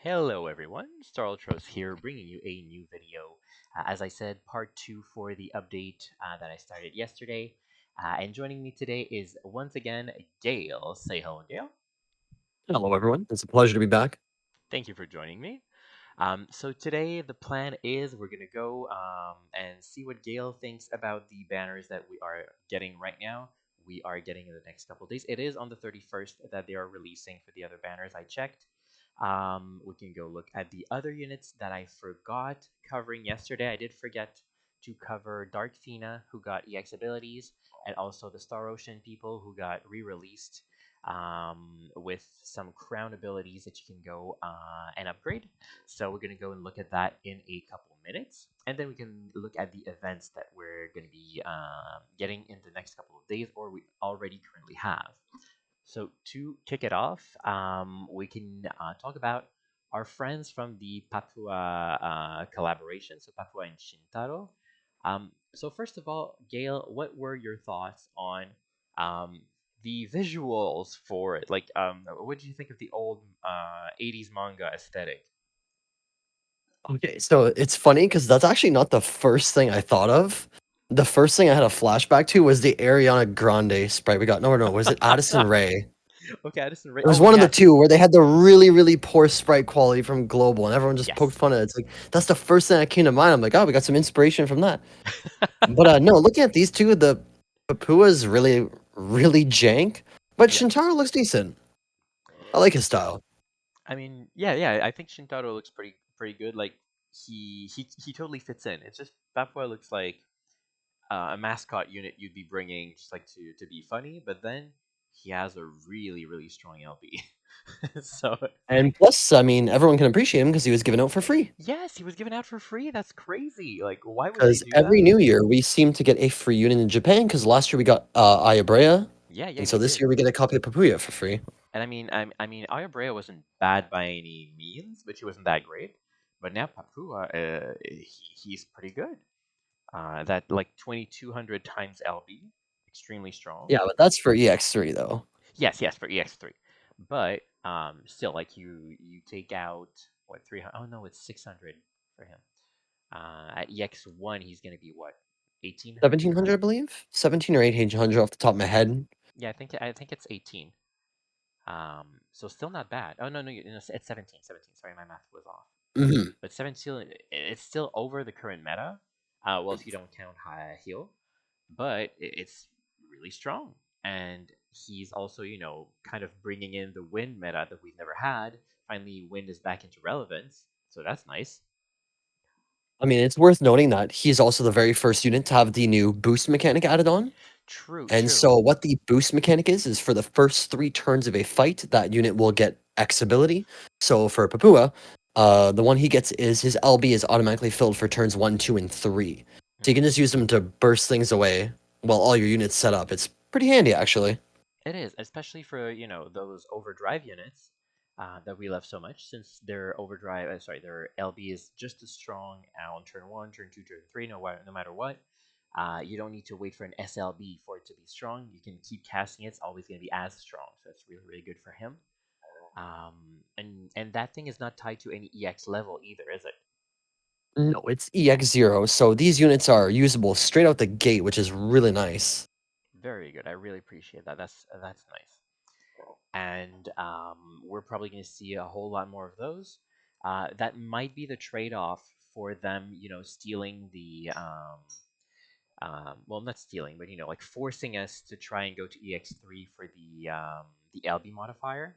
Hello everyone, Starltros here, bringing you a new video. As I said, part 2 for the update that I started yesterday. And joining me today is once again Gale. Say hello, Gale. Hello, everyone. It's a pleasure to be back. Thank you for joining me. So today the plan is we're gonna go and see what Gale thinks about the banners that we are getting right now. We are getting in the next couple of days. It is on the 31st that they are releasing for the other banners. I checked. We can go look at the other units that I forgot covering yesterday. I did forget to cover Dark Fina, who got EX abilities, and also the Star Ocean people who got re-released with some crown abilities that you can go and upgrade. So we're going to go and look at that in a couple minutes. And then we can look at the events that we're going to be getting in the next couple of days or we already currently have. So to kick it off, we can talk about our friends from the Papua collaboration, so Papua and Shintaro. So first of all, Gail, what were your thoughts on um, the visuals for it? Like, what did you think of the old 80s manga aesthetic? Okay, so it's funny because that's actually not the first thing I thought of. The first thing I had a flashback to was the Ariana Grande sprite we got. No, was it Addison Rae? Okay, Addison Ray. It was Oh one of the yes, two where they had the really poor sprite quality from Global, and everyone just poked yes. fun at it. It's like that's the first thing that came to mind. I'm like, oh, we got some inspiration from that. But no, looking at these two, the Papua's really jank, but Yeah. Shintaro looks decent. I like his style. I mean, yeah. I think Shintaro looks pretty good. Like he totally fits in. It's just Papua looks like a mascot unit you'd be bringing just like to be funny, but then he has a really strong LB. So And plus, I mean, everyone can appreciate him because he was given out for free. yes, he was given out for free. That's crazy. Like, why would they Because do every that? new year we seem to get a free unit in Japan. Because last year we got Ayabrea, Yeah, and we so this did. year we get a copy of Papuya for free. And I mean, Ayabrea wasn't bad by any means, but she wasn't that great. But now Papua, he's pretty good. That like 2200 times LB, extremely strong. Yeah, but that's for EX3 though. Yes, for EX3. But still, like you take out what 300? Oh no, it's 600 for him. At EX1, he's gonna be what 1800? 1700, I believe. 17 or 1800 off the top of my head. Yeah, I think it's 18. So still not bad. Oh no, it's 17. 17. Sorry, my math was off. Hmm. But 17, it's still over the current meta. Well, if you don't count high heal, but it's really strong. And he's also, kind of bringing in the wind meta that we've never had. Finally, wind is back into relevance, so that's nice. I mean, it's worth noting that he's also the very first unit to have the new boost mechanic added on. True, And true. so what the boost mechanic is for the first 3 turns of a fight, that unit will get X ability. So for Papua, the one he gets is his LB is automatically filled for turns 1, 2, and 3. So you Mhm. can just use them to burst things away while all your units set up. It's pretty handy, actually. It is, especially for those overdrive units that we love so much, since their overdrive, sorry, their LB is just as strong on turn one, turn two, turn three, no matter what. You don't need to wait for an SLB for it to be strong. You can keep casting it; it's always going to be as strong. So it's really good for him. And that thing is not tied to any EX level either, is it? No, it's EX0, so these units are usable straight out the gate, which is really nice. Very good. I really appreciate that. That's nice. And we're probably going to see a whole lot more of those. That might be the trade-off for them, stealing the well, not stealing, but like forcing us to try and go to EX3 for the LB modifier.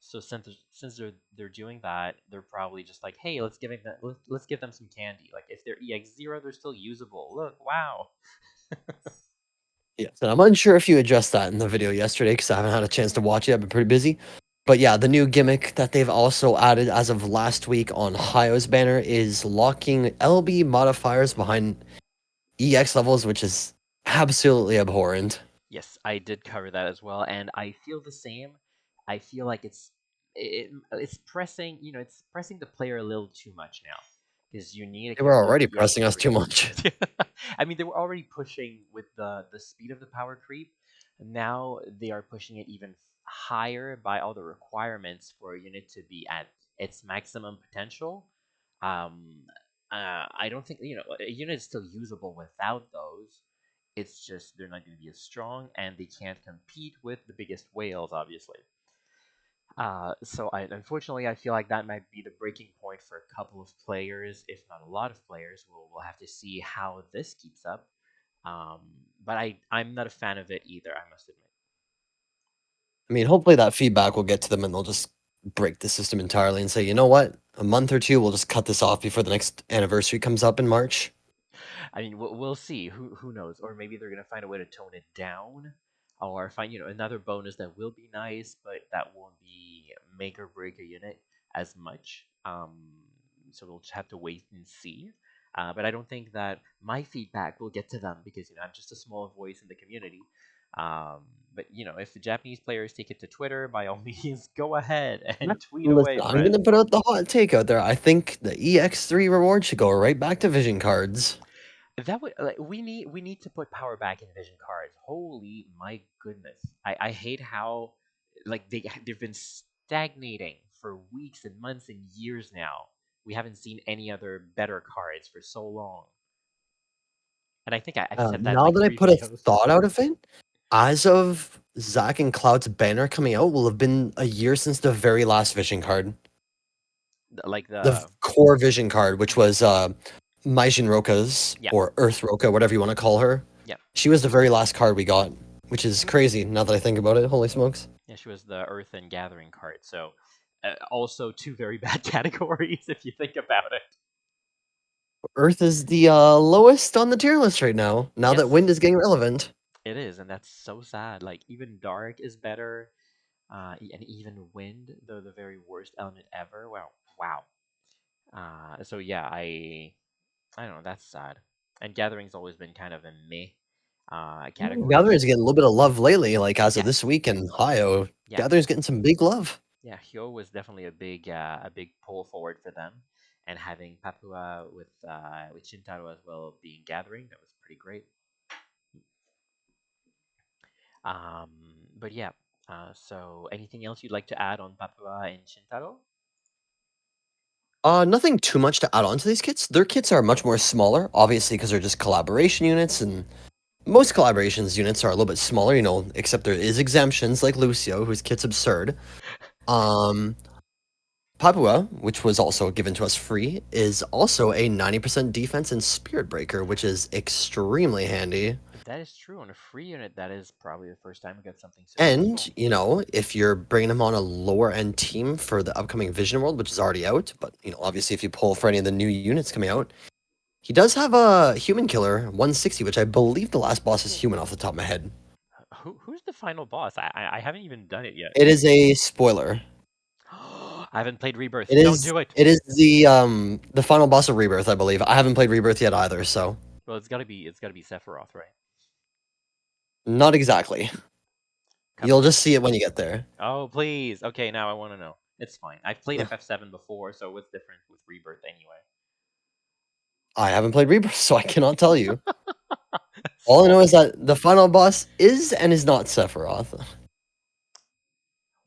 So since they're doing that, they're probably just like, hey, let's give them some candy. Like if they're EX0, they're still usable. Look, wow. Yes, and I'm unsure if you addressed that in the video yesterday because I haven't had a chance to watch it. I've been pretty busy. But yeah, the new gimmick that they've also added as of last week on Hayo's banner is locking LB modifiers behind EX levels, which is absolutely abhorrent. Yes, I did cover that as well, and I feel the same. I feel like it's pressing, it's pressing the player a little too much now, because you need a They were couple of already pressing us too EX3s. much. I mean, they were already pushing with the speed of the power creep. Now they are pushing it even higher by all the requirements for a unit to be at its maximum potential, um, I don't think a unit is still usable without those. It's just they're not going to be as strong, and they can't compete with the biggest whales, obviously. So unfortunately, I feel like that might be the breaking point for a couple of players, if not a lot of players. We'll have to see how this keeps up. Um, but I'm not a fan of it either, I must admit. I mean, hopefully that feedback will get to them and they'll just break the system entirely and say, you know what? A month or two, we'll just cut this off before the next anniversary comes up in March. I mean, we'll see. Who knows? Or maybe they're gonna find a way to tone it down, or find another bonus that will be nice, but that won't be make or break a unit as much. So we'll just have to wait and see. But I don't think that my feedback will get to them because I'm just a small voice in the community. But if the Japanese players take it to Twitter, by all means, go ahead Yeah. and tweet Listen, away, I'm gonna friends. put out the hot take out there. I think the EX3 reward should go right back to vision cards. That would like we need to put power back in vision cards. Holy my goodness. I hate how like they've been stagnating for weeks and months and years now. We haven't seen any other better cards for so long. And I think I've said that in Now like that I three put a videos. thought out of it, as of Zack and Cloud's banner coming out, will have been a year since the very last vision card. Like The the core vision card, which mhm, was Maijin Roka's, yeah. or Earth Roka, whatever you want to call her. Yeah. She was the very last card we got, which is crazy now that I think about it. Holy smokes. Yeah, she was the Earth and Gathering card. So also two very bad categories if you think about it. Earth is the lowest on the tier list right now that Yes, Wind is getting relevant. it is, and that's so sad. Like even Dark is better. And even wind, the very worst element ever. Wow, wow. So yeah, I don't know. That's sad. And gathering's always been kind of a meh category. Gathering is getting a little bit of love lately, like as of Yeah, this week in Ohio. yeah, Gathering's getting some big love. yeah. Hyo was definitely a big pull forward for them, and having Papua with Shintaro as well being gathering, that was pretty great. Um, but yeah. So anything else you'd like to add on Papua and Shintaro? Nothing too much to add on to these kits. Their kits are much more smaller, obviously, because they're just collaboration units, and most collaborations units are a little bit smaller, except there is exemptions like Lucio, whose kit's absurd. Um, Papua, which was also given to us free, is also a 90% defense and Spirit Breaker, which is extremely handy. That is true. On a free unit, that is probably the first time we got something so And, useful. if you're bringing him on a lower end team for the upcoming Vision World, which is already out, but, obviously if you pull for any of the new units coming out, he does have a Human Killer 160, which I believe the last boss is human off the top of my head. Who's the final boss? I haven't even done it yet. It is a spoiler. I haven't played Rebirth. It Don't is do it. it is the final boss of Rebirth, I believe. I haven't played Rebirth yet either, so Well, it's gotta be Sephiroth, right? not exactly. Come You'll on. just see it when you get there. Oh, please. Okay, now I want to know. It's fine. I've played FF7 before, so what's different with Rebirth anyway? I haven't played Rebirth, so I cannot tell you. All I know Small is thing. that the final boss is and is not Sephiroth.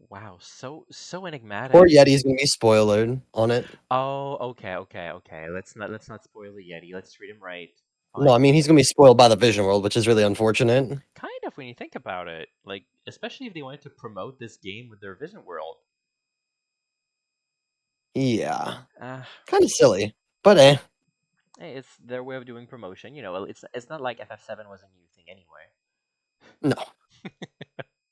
Wow, so Poor enigmatic. Yeti's gonna be spoiled on it. Oh, okay, okay, okay. Let's not spoil the Yeti. Let's treat him right. No, Fine. I mean he's gonna be spoiled by the Vision World, which is really unfortunate. Kind of when you think about it. Like, especially if they wanted to promote this game with their Vision World. Yeah, Uh, kind of silly, but eh. hey, it's their way of doing promotion. It's not like FF7 was a new thing anyway. No.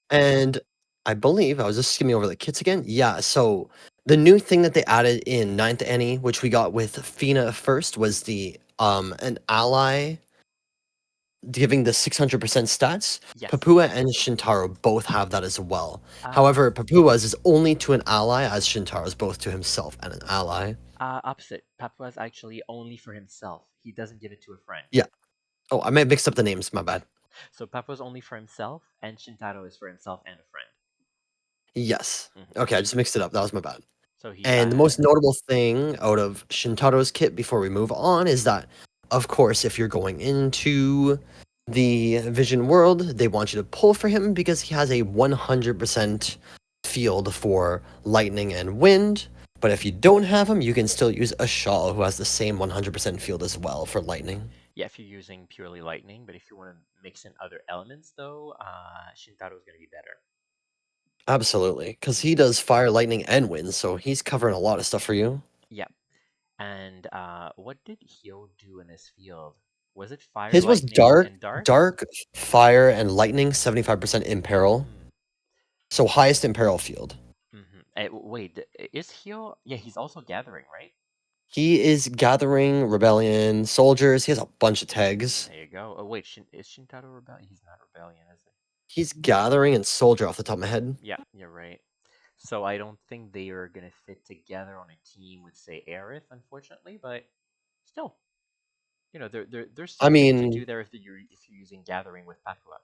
And I believe I was just skimming over the kits again. Yeah, so the new thing that they added in Ninth Annie, which we got with Fina first, was the an ally giving the 600% stats. Yes. Papua and Shintaro both have that as well. Uh, However, Papua's is only to an ally, as Shintaro's both to himself and an ally. Opposite. Papua's actually only for himself. He doesn't give it to a friend. Yeah. Oh, I may have mixed up the names. My bad. So Papua's only for himself, and Shintaro is for himself and a friend. Yes. Hmm. Okay, I just mixed it up. That was my bad. So he And the most notable thing out of Shintaro's kit before we move on is that, of course, if you're going into The Vision World, they want you to pull for him because he has a 100% field for lightning and wind. But if you don't have him, you can still use a Shaw who has the same 100% field as well for lightning. Yeah, if you're using purely lightning, but if you want to mix in other elements, though, Shintaro is going to be better. Absolutely, because he Hmm. does fire, lightning, and wind, so he's covering a lot of stuff for you. Yeah. And what did Hyo do in his field? Was it fire, His was lightning, dark, and dark? dark, fire, and lightning, 75% imperil. Hmm. So highest imperil field. Wait, is Hyo? Yeah, he's also gathering, right? He is gathering rebellion soldiers. He has a bunch of tags. There you go. Oh wait, is Shintaro rebellion? He's not rebellion, is he? He's gathering and soldier off the top of my head. Yeah, you're right. So I don't think they are gonna fit together on a team with, say, Aerith, unfortunately. But still, there's I something to do mean, there if you're using gathering with Papua.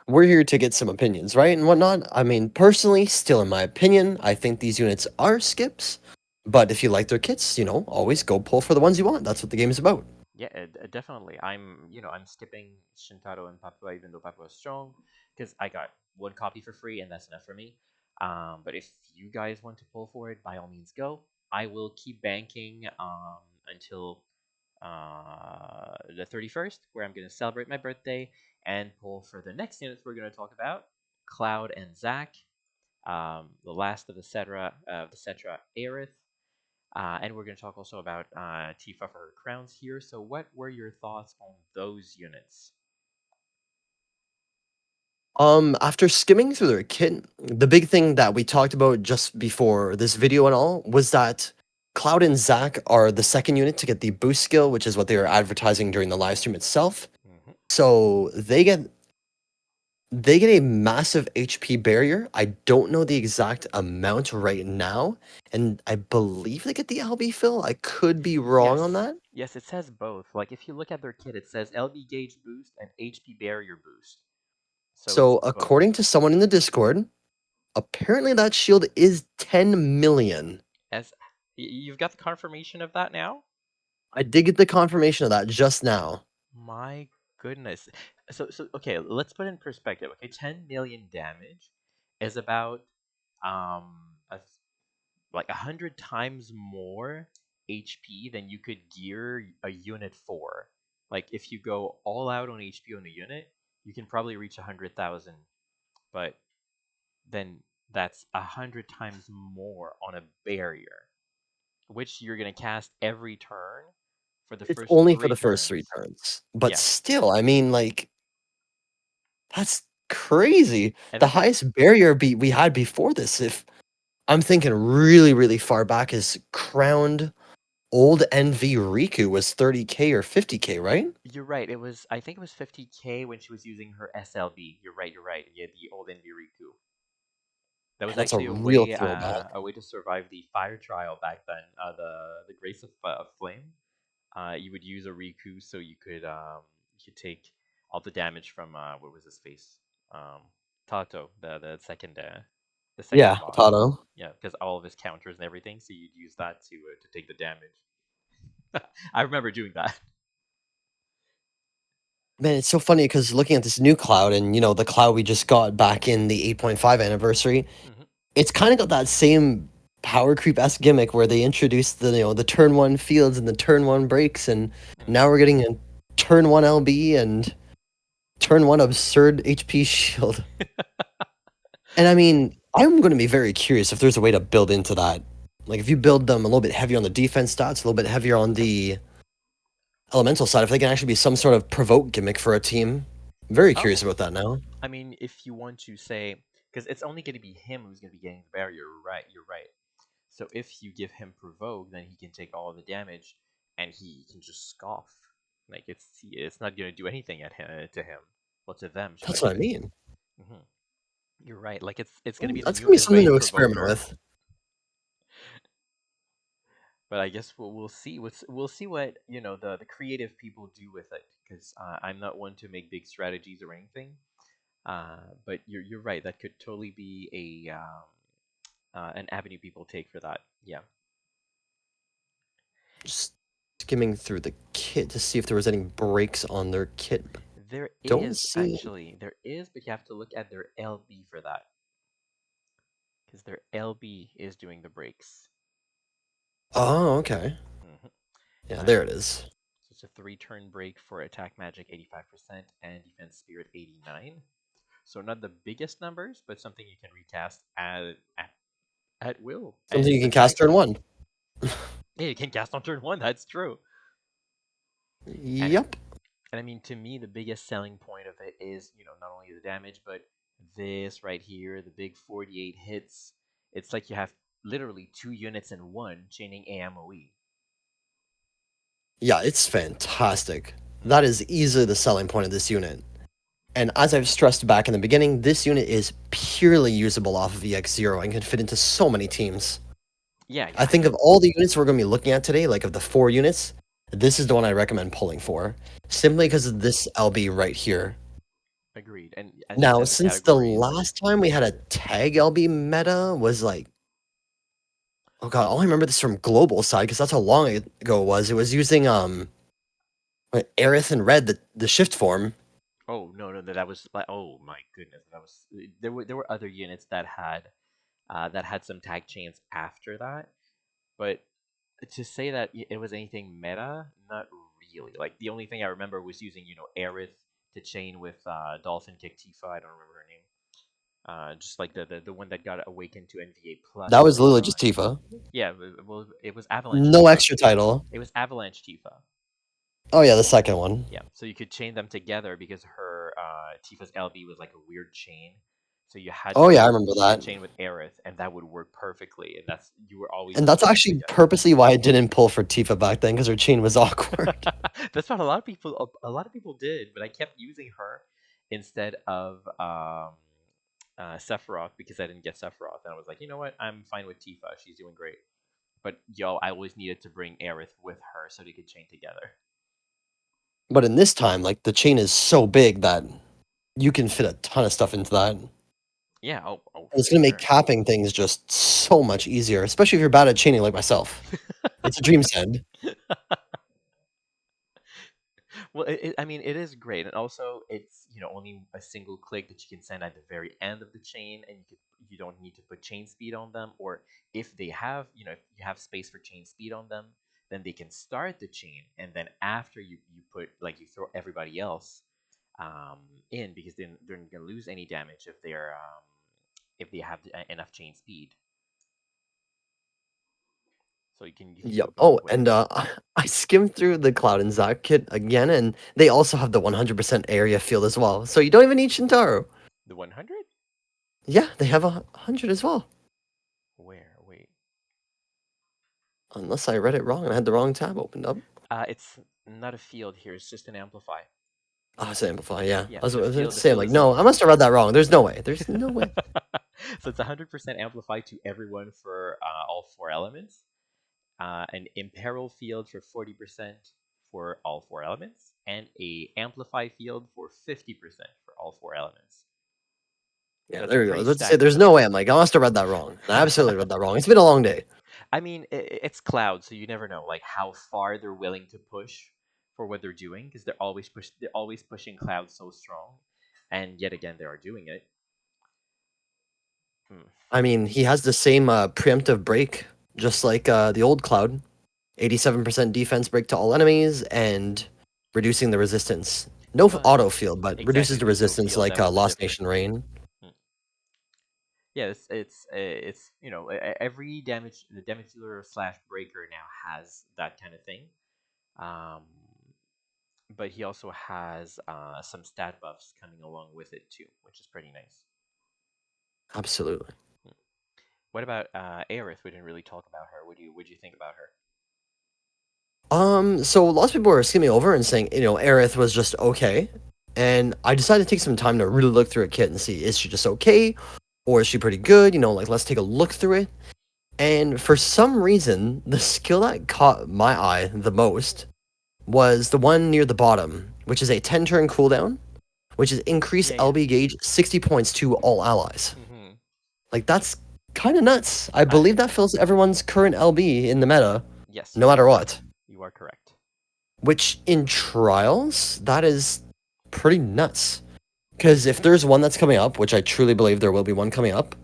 we're here to get some opinions, right? And whatnot. I mean, personally, still in my opinion, I think these units are skips. But if you like their kits, always go pull for the ones you want. That's what the game is about. Yeah, definitely. I'm skipping Shintaro and Papua even though Papua is strong because I got one copy for free and that's enough for me. But if you guys want to pull for it, by all means go. I will keep banking until the 31st, where I'm going to celebrate my birthday and pull for the next units we're going to talk about, Cloud and Zack, the last of the Cetra Aerith, and we're going to talk also about Tifa for her crowns here. So, what were your thoughts on those units? After skimming through their kit, the big thing that we talked about just before this video and all was that Cloud and Zack are the second unit to get the boost skill, which is what they were advertising during the live stream itself. Hmm. So they get a massive HP barrier. I don't know the exact amount right now, and I believe they get the LB fill. I could be wrong on Yes, that. yes, it says both. Like if you look at their kit, it says LB gauge boost and HP barrier boost. So it's So both. according to someone in the Discord, apparently that shield is 10 million. As you've got the confirmation of that now. I did get the confirmation of that just now. My goodness. So okay, let's put it in perspective. Okay, 10 million damage is about a like 100 times more HP than you could gear a unit for. Like if you go all out on HP on a unit, you can probably reach 100,000, but then that's 100 times more on a barrier, which you're gonna cast every turn for the It's first only for three the first 3 turns. turns. But Yeah, still, I mean, like, that's crazy. and The this is highest barrier beat we had before this, if I'm thinking really, really far back, is crowned old NV Riku was 30K or 50K, right? you're right. I think it was 50K when she was using her SLB. You're right. You're right. Yeah, the old Enviriku. That Man, was that's a actually real throwback. a way to survive the fire trial back then. The Grace of Flame. You would use a Riku so you could take all the damage from what was his face? Um, Tato, the second Yeah, boss. Tato. Yeah, because all of his counters and everything, so you'd use that to take the damage. I remember doing that. Man, it's so funny because looking at this new cloud and, the cloud we just got back in the 8.5 anniversary, Hmm. it's kinda got that same power creep-esque gimmick where they introduced the turn 1 fields and the turn 1 breaks, and now Hmm. we're getting a turn 1 LB and turn 1 absurd HP shield. And I mean, I'm gonna be very curious if there's a way to build into that. Like, if you build them a little bit heavier on the defense stats, a little bit heavier on the elemental side, if they can actually be some sort of provoke gimmick for a team. Very curious Oh, about that now. I mean, if you want to say, because it's only going to be him who's going to be getting the barrier, right? You're right. So if you give him provoke, then he can take all the damage, and he can just scoff. Like it's not going to do anything at him to him, well to them, should I That's what I say? mean. Hmm. You're right. Like it's going to be the That's new gonna be something invade to experiment provoker. with. But I guess we'll see. We'll see what the creative people do with it, because I'm not one to make big strategies or anything. But you're right. That could totally be an avenue people take for that. Yeah. Just skimming through the kit to see if there was any breaks on their kit. Don't see. There is, but you have to look at their LB for that, because their LB is doing the breaks. Oh, okay. Hmm Yeah, Uh, there it is. so it's a three-turn break for attack magic 85% and defense spirit 89. So not the biggest numbers, but something you can recast at will, and Something you it's a can cast turn nice. 1. Yeah, you can cast on turn one. That's true. And Yep. and I mean, to me, the biggest selling point of it is, not only the damage, but this right here, the big 48 hits. It's like you have literally two units in one chaining AMOE. Yeah, it's fantastic. That Hmm is easily the selling point of this unit. And as I've stressed back in the beginning, this unit is purely usable off of EX0 and can fit into so many teams. Yeah, I yeah, I think of mean, all the units we're going to be looking at today, like of the 4 units, this is the one I recommend pulling for, simply because of this LB right here. agreed. And as you Now, said, the since the categories. last time we had a tag LB meta was like, oh god, all I remember this from global side because that's how long ago it was. It was using Aerith and Red, the shift form. Oh no, no, that was like, oh my goodness, that was there were other units that had some tag chains after that, but to say that it was anything meta, not really. Like the only thing I remember was using, Aerith to chain with Dolphin Kick Tifa. I don't remember her name. Just like the one that got awakened to NVA That plus was later literally just on. Tifa. Yeah, well, it was Avalanche No Tifa. extra title. It was Avalanche Tifa. Oh yeah, the second one. Yeah, so you could chain them together because her Tifa's LB was like a weird chain. So you had Oh yeah, I to remember that. chain with Aerith, and that would work perfectly. And you were always And that's using them actually together. purposely why I didn't pull for Tifa back then, because her chain was awkward. That's what a lot of people did, but I kept using her instead of Sephiroth because I didn't get Sephiroth, and I was like, you know what, I'm fine with Tifa. She's doing great. But yo, I always needed to bring Aerith with her so they could chain together. But in this time, like the chain is so big that you can fit a ton of stuff into that. And Yeah, oh, it's for gonna make sure. capping things just so much easier, especially if you're bad at chaining like myself. It's a dream send. Well, I mean, it is great, and also it's only a single click that you can send at the very end of the chain, and you don't need to put chain speed on them. Or if they have, if you have space for chain speed on them, then they can start the chain, and then after you put like you throw everybody else in because then they're not gonna lose any damage if they have enough chain speed. So you can Yep. go Oh, both and ways. I skimmed through the Cloud and Zac kit again, and they also have the 100% area field as well. So you don't even need Shintaro. The 100? Yeah, they have 100 as well. Where? Wait. Unless I read it wrong and I had the wrong tab opened up. It's not a field here. It's just an amplify. Oh, it's Amplify, yeah. Yeah, I the was gonna field the say, I'm field like, is no, I must have read that wrong. There's no way. There's no way. so it's 100% amplified to everyone for all four elements. An imperil field for 40% for all four elements, and a amplify field for 50% for all four elements. Yeah, That's a there we go. pretty Let's say stacked there's kit. no way. I'm like, I must have read that wrong. I absolutely read that wrong. It's been a long day. I mean, it's cloud, so you never know like how far they're willing to push for what they're doing because they're always pushing cloud so strong, and yet again they are doing it. Hmm. I mean, he has the same preemptive break, just like the old Cloud. 87% defense break to all enemies and reducing the resistance. No Well, auto field, but reduces exactly. the There's no resistance field. like That was Lost different. Nation Rain. Hmm. Yeah, it's every the damage dealer slash breaker now has that kind of thing. Um, but he also has some stat buffs coming along with it too, which is pretty nice. Absolutely. Hmm. What about Aerith? We didn't really talk about her. What do you think about her? So lots of people were skimming over and saying, Aerith was just okay. And I decided to take some time to really look through a kit and see, is she just okay? Or is she pretty good? Like, let's take a look through it. And for some reason, the skill that caught my eye the most was the one near the bottom, which is a 10 turn cooldown, which is increase Yeah, yeah. LB gauge 60 points to all allies. Mm-hmm. Like, that's kind of nuts. I I believe that fills everyone's current LB in the meta, Yes, no matter what. you are correct. Which in trials, that is pretty nuts. Because if there's one that's coming up, which I truly believe there will be one coming up,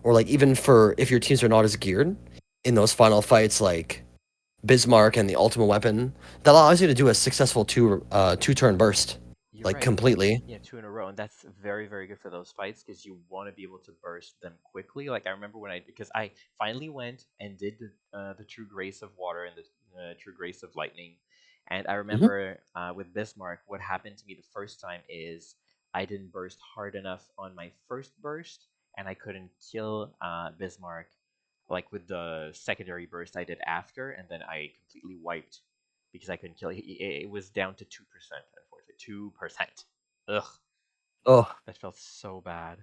or like even for if your teams are not as geared in those final fights, like Bismarck and the Ultimate Weapon, that allows you to do a successful two turn burst, You're like right. completely. Yeah, two in a row, and that's very, very good for those fights because you want to be able to burst them quickly. Like I remember when because I finally went and did the True Grace of Water and the True Grace of Lightning, and I Hmm. remember with Bismarck, what happened to me the first time is I didn't burst hard enough on my first burst, and I couldn't kill Bismarck like with the secondary burst I did after, and then I completely wiped because I couldn't kill. It was down to 2%, unfortunately. 2%. Ugh, Oh, that felt so bad.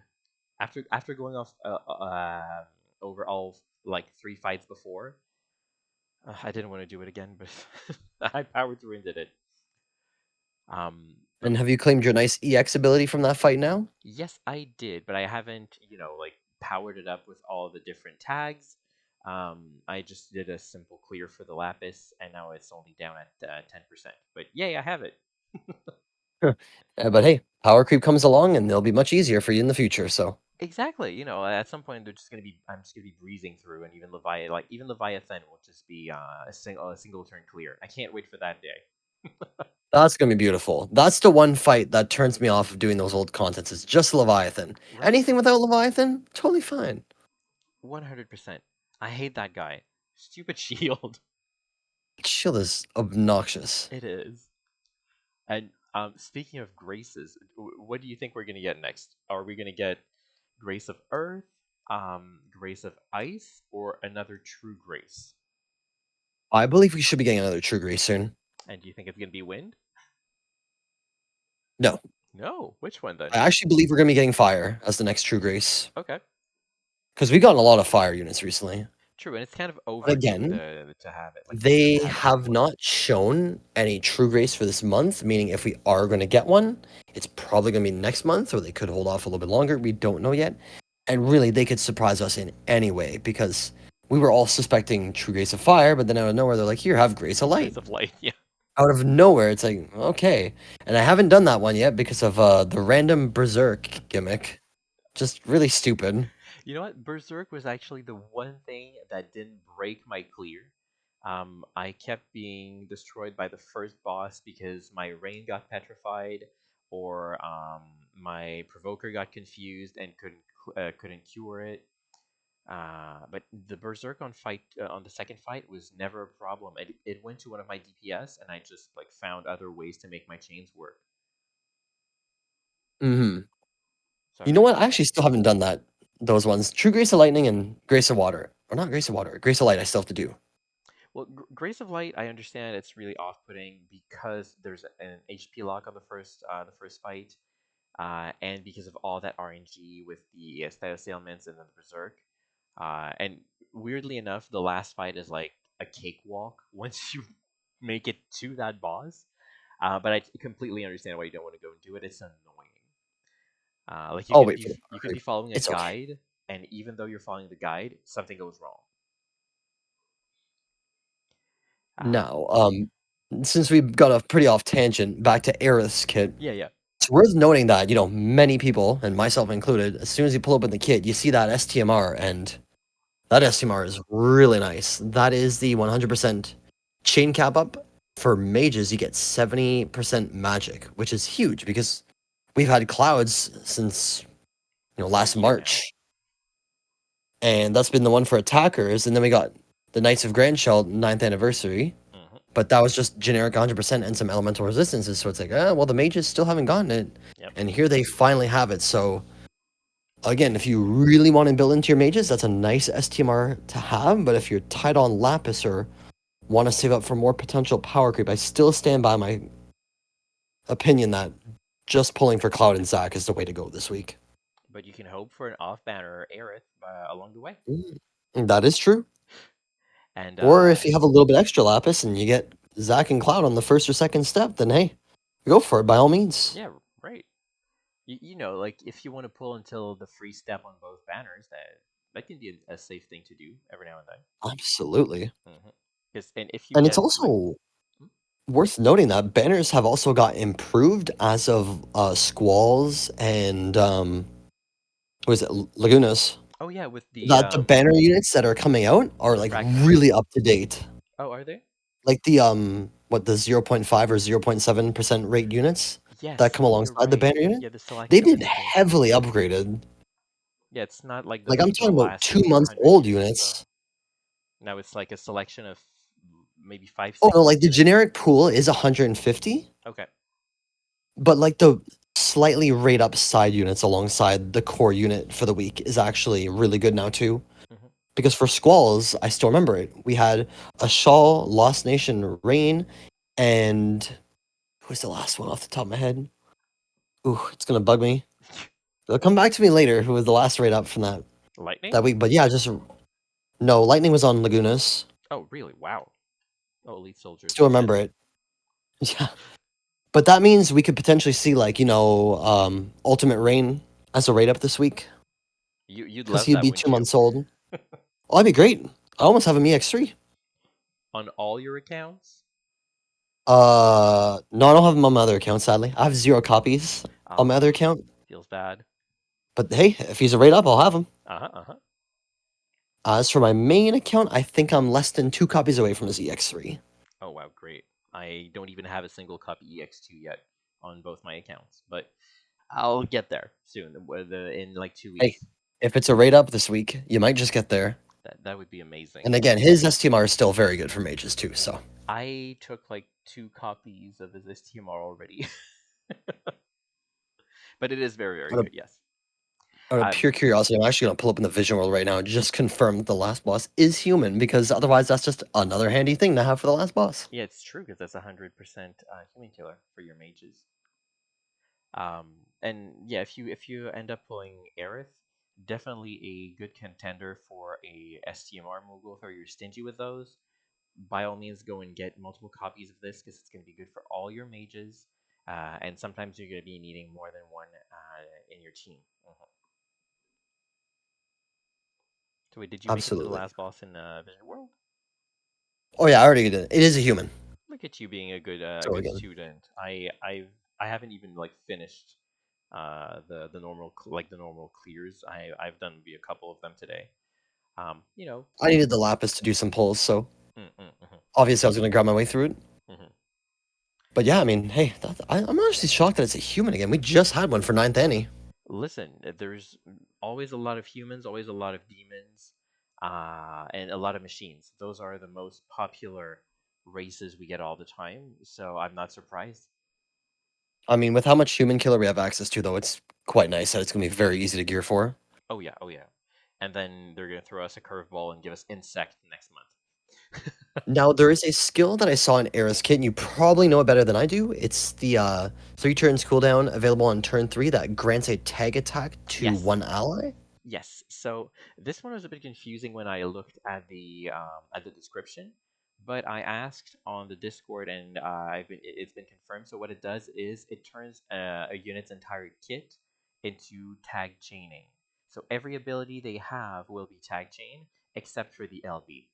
After going off over all like 3 fights before, I didn't want to do it again, but I powered through and did it. But and have you claimed your nice EX ability from that fight now? yes, I did, but I haven't, like powered it up with all the different tags. I just did a simple clear for the lapis, and now it's only down at 10%. But yay, I have it. But hey, power creep comes along, and they'll be much easier for you in the future. So Exactly. At some point they're just gonna be. I'm just gonna be breezing through, and even Leviathan will just be a single turn clear. I can't wait for that day. that's gonna be beautiful. That's the one fight that turns me off of doing those old contents. Is just Leviathan. Right? Anything without Leviathan, totally fine. 100%. I hate that guy. Stupid shield. Shield is obnoxious. It is. And speaking of graces, what do you think we're gonna get next? Are we gonna get Grace of Earth, Grace of Ice, or another True Grace? I believe we should be getting another True Grace soon. And do you think it's gonna be Wind? No, No. Which one I then? actually believe we're gonna be getting Fire as the next True Grace Okay. because we've gotten a lot of Fire units recently. True, and it's kind of But overdue again, to have it. Like we should they have it have anyway. not shown any True Grace for this month, meaning if we are going to get one, it's probably going to be next month, or they could hold off a little bit longer. We don't know yet. And really, they could surprise us in any way because we were all suspecting True Grace of Fire, but then out of nowhere, they're like, here, have Grace of Light. Grace of Light, yeah. Out of nowhere, it's like, okay. And I haven't done that one yet because of the random Berserk gimmick. Just really stupid. You know what? Berserk was actually the one thing that didn't break my clear. I kept being destroyed by the first boss because my rain got petrified, or my provoker got confused and couldn't cure it. But the Berserk on the second fight was never a problem. It went to one of my DPS, and I just like found other ways to make my chains work. Hmm. So I You know really what? I like it. actually still haven't done that. Those ones. True Grace of Lightning and Grace of Water. Or not Grace of Water. Grace of Light I still have to do. Well, Grace of Light, I understand it's really off-putting because there's an HP lock on the first fight, and because of all that RNG with the status ailments and then the Berserk. And weirdly enough, the last fight is like a cakewalk once you make it to that boss. But I completely understand why you don't want to go and do it. It's annoying. Like I'll wait for the you power could be creep. following a It's okay. guide, and even though you're following the guide, something goes wrong. Um, Now, since we got a pretty off tangent, back to Aerith's kit. yeah, yeah. It's worth noting that, many people, and myself included, as soon as you pull open the kit, you see that STMR, and that Yep. STMR is really nice. That is the 100% chain cap up. For mages, you get 70% magic, which is huge because we've had clouds since, For a last year now. March. And that's been the one for attackers. And then we got the Knights of Grandshell 9th anniversary, Hmm. but that was just generic 100% and some elemental resistances. So it's like, well, the mages still haven't gotten it, Yep. and here they finally have it. So again, if you really want to build into your mages, that's a nice STMR to have. But if you're tight on Lapis or want to save up for more potential power creep, I still stand by my opinion that just pulling for Cloud and Zac is the way to go this week. But you can hope for an off-banner Aerith along the way. That is true. And Or if you have a little bit extra Lapis and you get Zac and Cloud on the first or second step, then hey, go for it by all means. yeah, right. Like if you want to pull until the free step on both banners, that can be a safe thing to do every now and then. Absolutely. Because and if you And it's get like, also hmm? Worth noting that banners have also got improved as of squalls and was it Lagunas? Oh yeah, with the That the banner units that are coming out are like fragments. really up to date. Oh, are they? Like the what the 0.5 or 0.7% rate units that Yes, come you're alongside the right. banner unit, Yeah, the selection they've of been images. heavily upgraded. Yeah, it's not like Like I'm the talking about last 2 few months hundred old units or so. units. Now it's like a selection of maybe five, Oh no, six like the units. generic pool is 150, Okay. but like the slightly rate up side units alongside the core unit for the week is actually really good now too. Hmm. Because for Squalls, I still remember it. We had a Shaw, Lost Nation, Rain, and who was the last one off the top of my head? Ooh, it's gonna bug me. It'll come back to me later. Who was the last rate up from that Lightning? week? But yeah, just no. Lightning was on Lagunas. Oh, really? Wow. Oh, elite soldiers. Still Makes sense. remember it. Yeah, but that means we could potentially see like Ultimate Rain as a rate up this week You'd because love he'd that, be wouldn't 2 months you? old. Oh, that'd be great. I almost have him EX3. On all your accounts? No, I don't have him on my other account. Sadly, I have 0 copies on my other Ah, account. feels bad. But hey, if he's a rate up, I'll have him. Uh-huh, uh-huh. As for my main account, I think I'm less than 2 copies away from his EX3. Oh, wow, great. I don't even have a single copy EX2 yet on both my accounts, but I'll get there soon, in like two Hey, weeks. if it's a rate up this week, you might just get there. That would be amazing. And again, his STMR is still very good for mages too. So, I took like 2 copies of his STMR already, but it is very, very out of, good. Yes. out of Um. pure curiosity, I'm actually gonna pull up in the Vision World right now and just confirm that the last boss is human because otherwise, that's just another handy thing to have for the last boss. Yeah, it's true because that's 100% human killer for your mages. And yeah, if you end up pulling Aerith, definitely a good contender for a STMR Moogle. If you're stingy with those, by all means go and get multiple copies of this because it's going to be good for all your mages. And sometimes you're going to be needing more than one in your team. Mhm. So wait, did you make it to the Absolutely. last boss in Vision World? Oh yeah, I already did. It is a human. Look at you being a So good again, student. I haven't even like finished the normal like the normal clears. I've done maybe a couple of them today. You know. I needed the lapis to do some pulls, so Mm, mm, mhm, obviously I was gonna grab my way through it. mhm. But yeah, I mean, hey, I'm actually shocked that it's a human again. We just had one for ninth Annie. Listen, there's always a lot of humans, always a lot of demons, and a lot of machines. Those are the most popular races we get all the time. So I'm not surprised. I mean, with how much human killer we have access to, though, it's quite nice that it's gonna be very easy to gear for. Oh yeah, oh yeah. And then they're gonna throw us a curveball and give us insect next month. Now, there is a skill that I saw in Era's kit, and you probably know it better than I do. It's the 3 turns cooldown available on turn 3 that grants a tag attack to Yes. one ally. Yes. So this one was a bit confusing when I looked at the description, but I asked on the Discord and it's been confirmed. So what it does is it turns a unit's entire kit into tag chaining. So every ability they have will be tag chain except for the LB.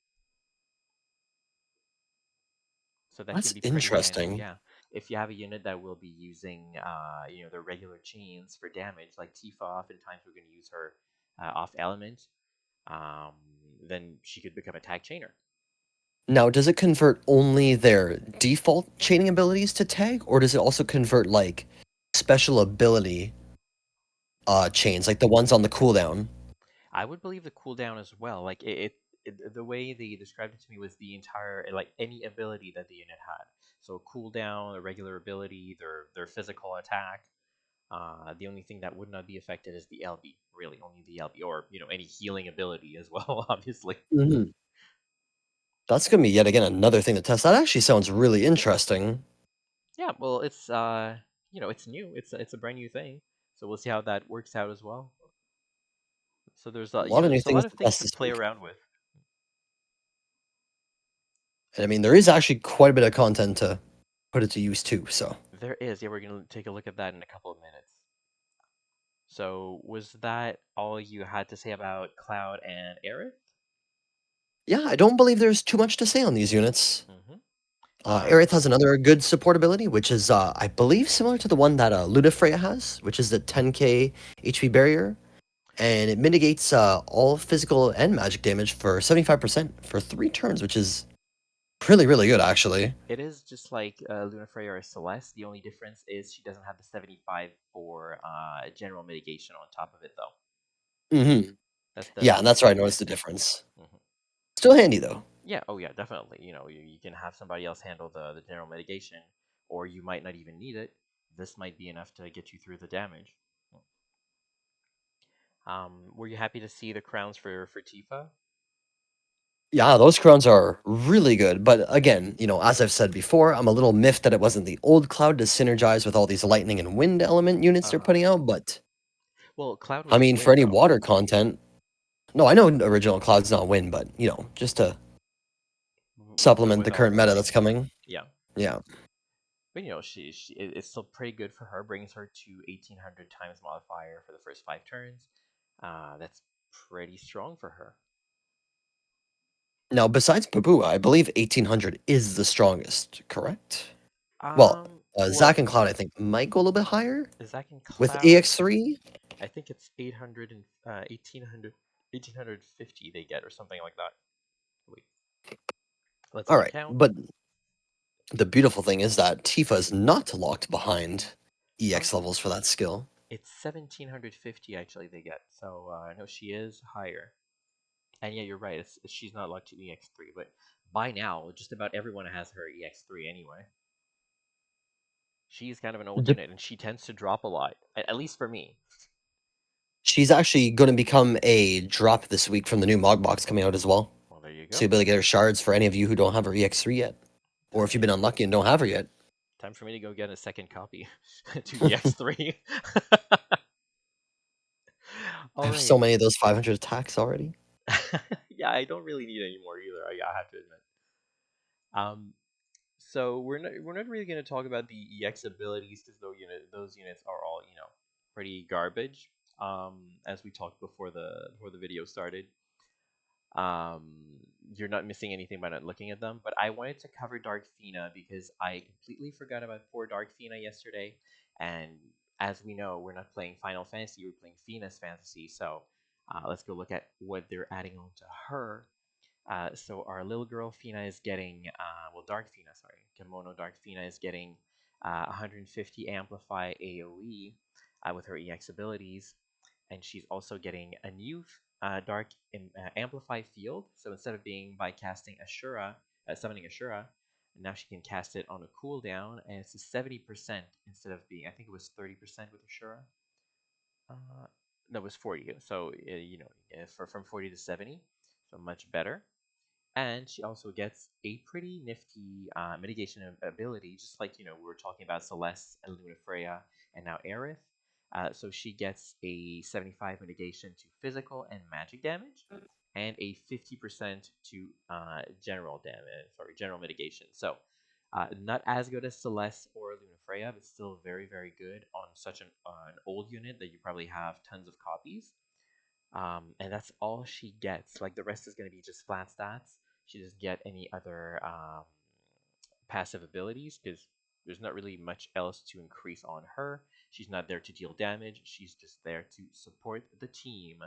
So that can That's be pretty handy, interesting. yeah. If you have a unit that will be using, their regular chains for damage, like Tifa, oftentimes we're going to use her off element, um, then she could become a tag chainer. Now, does it convert only their default chaining abilities to tag, or does it also convert like special ability chains, like the ones on the cooldown? I would believe the cooldown as well. Like the way they described it to me was the entire like any ability that the unit had. So cooldown, a regular ability, their physical attack. The only thing that would not be affected is the LB. Really, only the LB, or any healing ability as well. Obviously. Mhm. That's gonna be yet again another thing to test. That actually sounds really interesting. Yeah, well, it's new. It's a brand new thing. So we'll see how that works out as well. So there's A lot of new there's a things lot of to things test to this play week. around with. And I mean, there is actually quite a bit of content to put it to use too. So There is. Yeah, we're gonna take a look at that in a couple of minutes. So was that all you had to say about Cloud and Aerith? yeah, I don't believe there's too much to say on these units. Mm-hmm. Aerith Um, has another good support ability, which is, I believe, similar to the one that Ludifreya has, which is the 10k HP barrier, and it mitigates all physical and magic damage for 75% for 3 turns, which is really, really good, actually. it is just like Lunafreya or Celeste. The only difference is she doesn't have the 75 for general mitigation on top of it, though. Hmm. That's Yeah, the and only that's where I thing. noticed the difference. Hmm. Still handy, though. Yeah, oh yeah, definitely. You can have somebody else handle the general mitigation, or you might not even need it. This might be enough to get you through the damage. Were you happy to see the crowns for Tifa? Yeah, those crowns are really good. But again, as I've said before, I'm a little miffed that it wasn't the old Cloud to synergize with all these lightning and wind element units they're Uh-huh. putting out. But Well, Cloud I was mean, for Wind any though. water content, no, I know original Cloud's not wind, but just to supplement With the all current the meta that's lightning. coming. Yeah. Yeah. But it's still pretty good for her. Brings her to 1800 times modifier for the first 5 turns. That's pretty strong for her. Now, besides Babu, I believe 1800 is the strongest, correct? Well, Zack Well, and Cloud, I think, might go a little bit higher Zack and with Cloud, EX3. I think it's 800 and 1800, 1850 they get or something like that. Wait, let's All right, recount. but the beautiful thing is that Tifa is not locked behind Oh EX no, levels for that skill. it's 1750 actually they get. So I know she is higher. And yeah, you're right. She's not locked to EX3, but by now, just about everyone has her EX3 anyway. She's kind of an old Dep- unit, and she tends to drop a lot. At least for me. She's actually going to become a drop this week from the new Mog Box coming out as well. Well, there you So go. you'll be able to get her shards for any of you who don't have her EX3 yet. Or if you've Time, been unlucky and don't have her yet. time for me to go get a second copy to EX3. I All have so right. many of those 500 attacks already. Yeah, I don't really need any more either. I have to admit. Um, so we're not really going to talk about the EX abilities because those units are all pretty garbage. As we talked before the video started. um, you're not missing anything by not looking at them. But I wanted to cover Dark Fina because I completely forgot about poor Dark Fina yesterday. And as we know, we're not playing Final Fantasy, we're playing Fina's Fantasy. So let's go look at what they're adding on to her. So our little girl Fina is getting, Dark Fina, sorry, Kimono Dark Fina is getting 150 Amplify AoE with her EX abilities, and she's also getting a new Dark Amplify field. So instead of being by casting Ashura, summoning Ashura, now she can cast it on a cooldown, and it's a 70% instead of being, I think it was 30% with Ashura. Uh, no, it was 40. So from 40 to 70, so much better. And she also gets a pretty nifty mitigation ability, just like we were talking about Celeste and Lunafreya, and now Aerith. So she gets a 75 mitigation to physical and magic damage, and a 50% to general damage. Sorry, general mitigation. So not as good as Celeste or Lunafreya, but still very very good on such an old unit that you probably have tons of copies. And that's all she gets. Like the rest is going to be just flat stats. She doesn't get any other passive abilities because there's not really much else to increase on her. She's not there to deal damage. She's just there to support the team.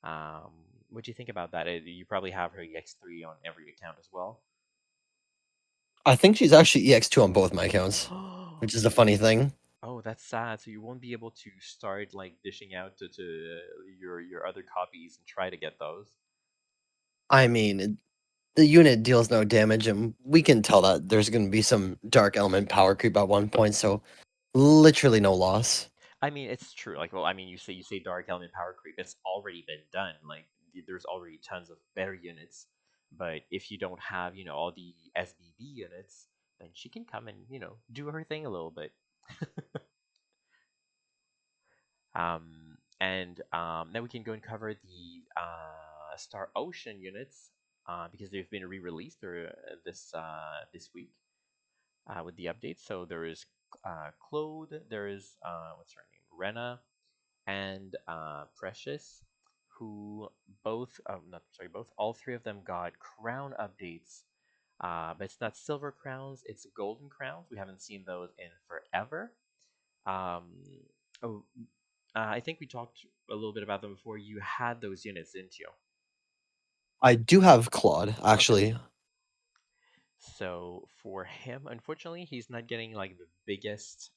Um, what do you think about that? You probably have her EX3 on every account as well. I think she's actually EX2 on both my accounts, which is the funny thing. Oh, that's sad. So you won't be able to start like dishing out to your other copies and try to get those. I mean, the unit deals no damage, and we can tell that there's going to be some dark element power creep at one point, so literally no loss. I mean, it's true. Like, well, I mean, you say Dark Element power creep. It's already been done. Like, there's already tons of better units. But if you don't have, all the SBB units, then she can come and do her thing a little bit. And Then we can go and cover the Star Ocean units because they've been re-released this week with the update. So there is Claude. There is what's her name, Rena, and Precious, who both, not sorry, both, all three of them got crown updates But it's not silver crowns, it's golden crowns. We haven't seen those in forever. Um, oh, I think we talked a little bit about them before. You had those units, didn't you? I do have Claude, Okay. actually. So for him, unfortunately, he's not getting like the biggest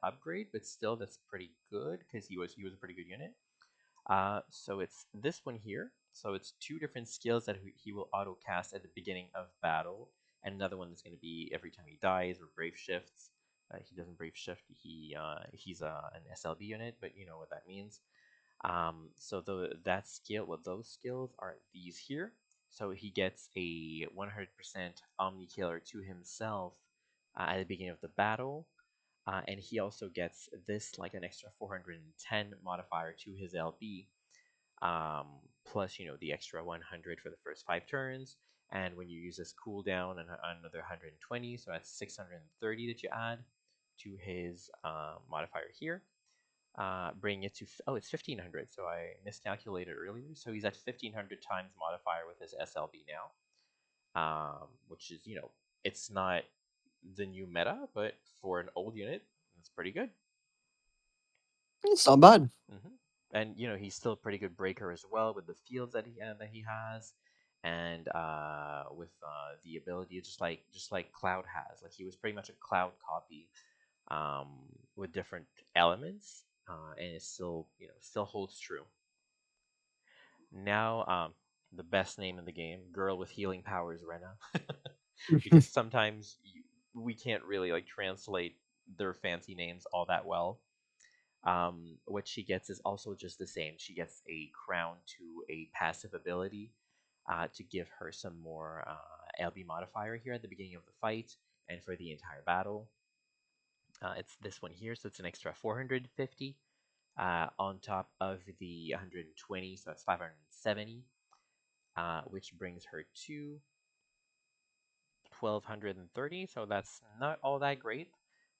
upgrade, but still that's pretty good because he was a pretty good unit. So it's this one here. So it's two different skills that he will auto cast at the beginning of battle, and another one that's going to be every time he dies or brave shifts. He doesn't brave shift. He's an SLB unit, but you know what that means. So that skill, well, those skills are these here. So he gets a 100% Omni Killer to himself at the beginning of the battle, and he also gets this like an extra 410 modifier to his LB, plus the extra 100 for the first 5 turns. And when you use this cooldown, another 120, so that's 630 that you add to his modifier here. Bring it to it's 1500. So I miscalculated earlier. So he's at 1500 times modifier with his SLB now, which is it's not the new meta, but for an old unit, it's pretty good. It's not bad. And he's still a pretty good breaker as well with the fields that he has, and with the ability just like Cloud has. Like he was pretty much a Cloud copy, um, with different elements, and it still holds true. Now, the best name in the game, girl with healing powers, Rena, because sometimes we can't really like translate their fancy names all that well. What she gets is also just the same. She gets a crown to a passive ability, to give her some more LB modifier here at the beginning of the fight and for the entire battle. It's this one here, so it's an extra 450 on top of the 120, so that's 570, which brings her to 1230. So that's not all that great,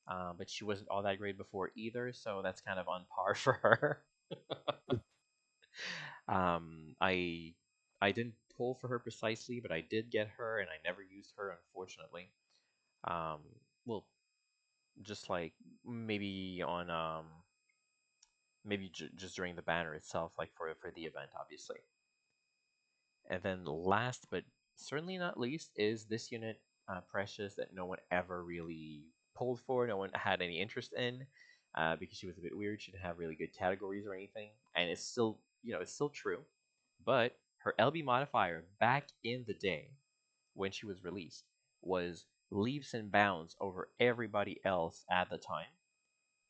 but she wasn't all that great before either, so that's kind of on par for her. I didn't pull for her precisely, but I did get her, and I never used her, unfortunately. Um, well, just like maybe on maybe just during the banner itself, like for the event, obviously. And then last but certainly not least is this unit, Precious, that no one ever really pulled for, no one had any interest in, because she was a bit weird. She didn't have really good categories or anything, and it's still true. But her LB modifier back in the day when she was released was leaps and bounds over everybody else at the time,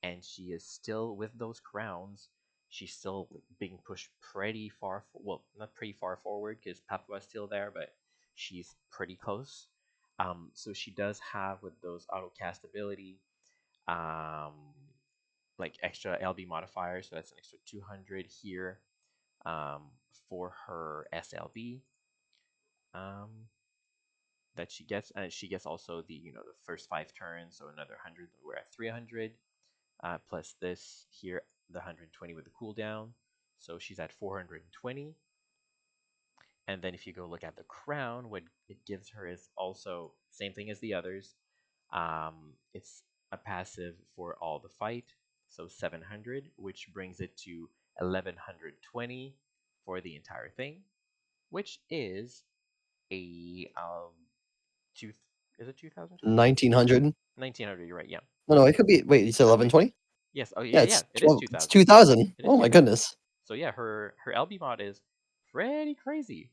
and she is still with those crowns. She's still being pushed pretty far. Well, not pretty far forward because Papua is still there, but she's pretty close. So she does have with those auto cast ability, um, like extra LB modifiers. So that's an extra 200 here, um, for her SLB. Um, that she gets, and she gets also the first 5 turns, so another 100. We're at 300. Plus this here, the 120 with the cooldown. So she's at 420. And then if you go look at the crown, what it gives her is also same thing as the others. It's a passive for all the fight, so 700, which brings it to 1120 for the entire thing, which is a two. Is it 2000 total? 1900. 1900. You're right. Yeah. No, no, it could be. Wait, you said No, wait. 1120? Yes. Oh, Yeah, yeah, yeah. it's It is 12. It's 2000. 2000. It is Oh my 2000. goodness. So yeah, her LB mod is pretty crazy,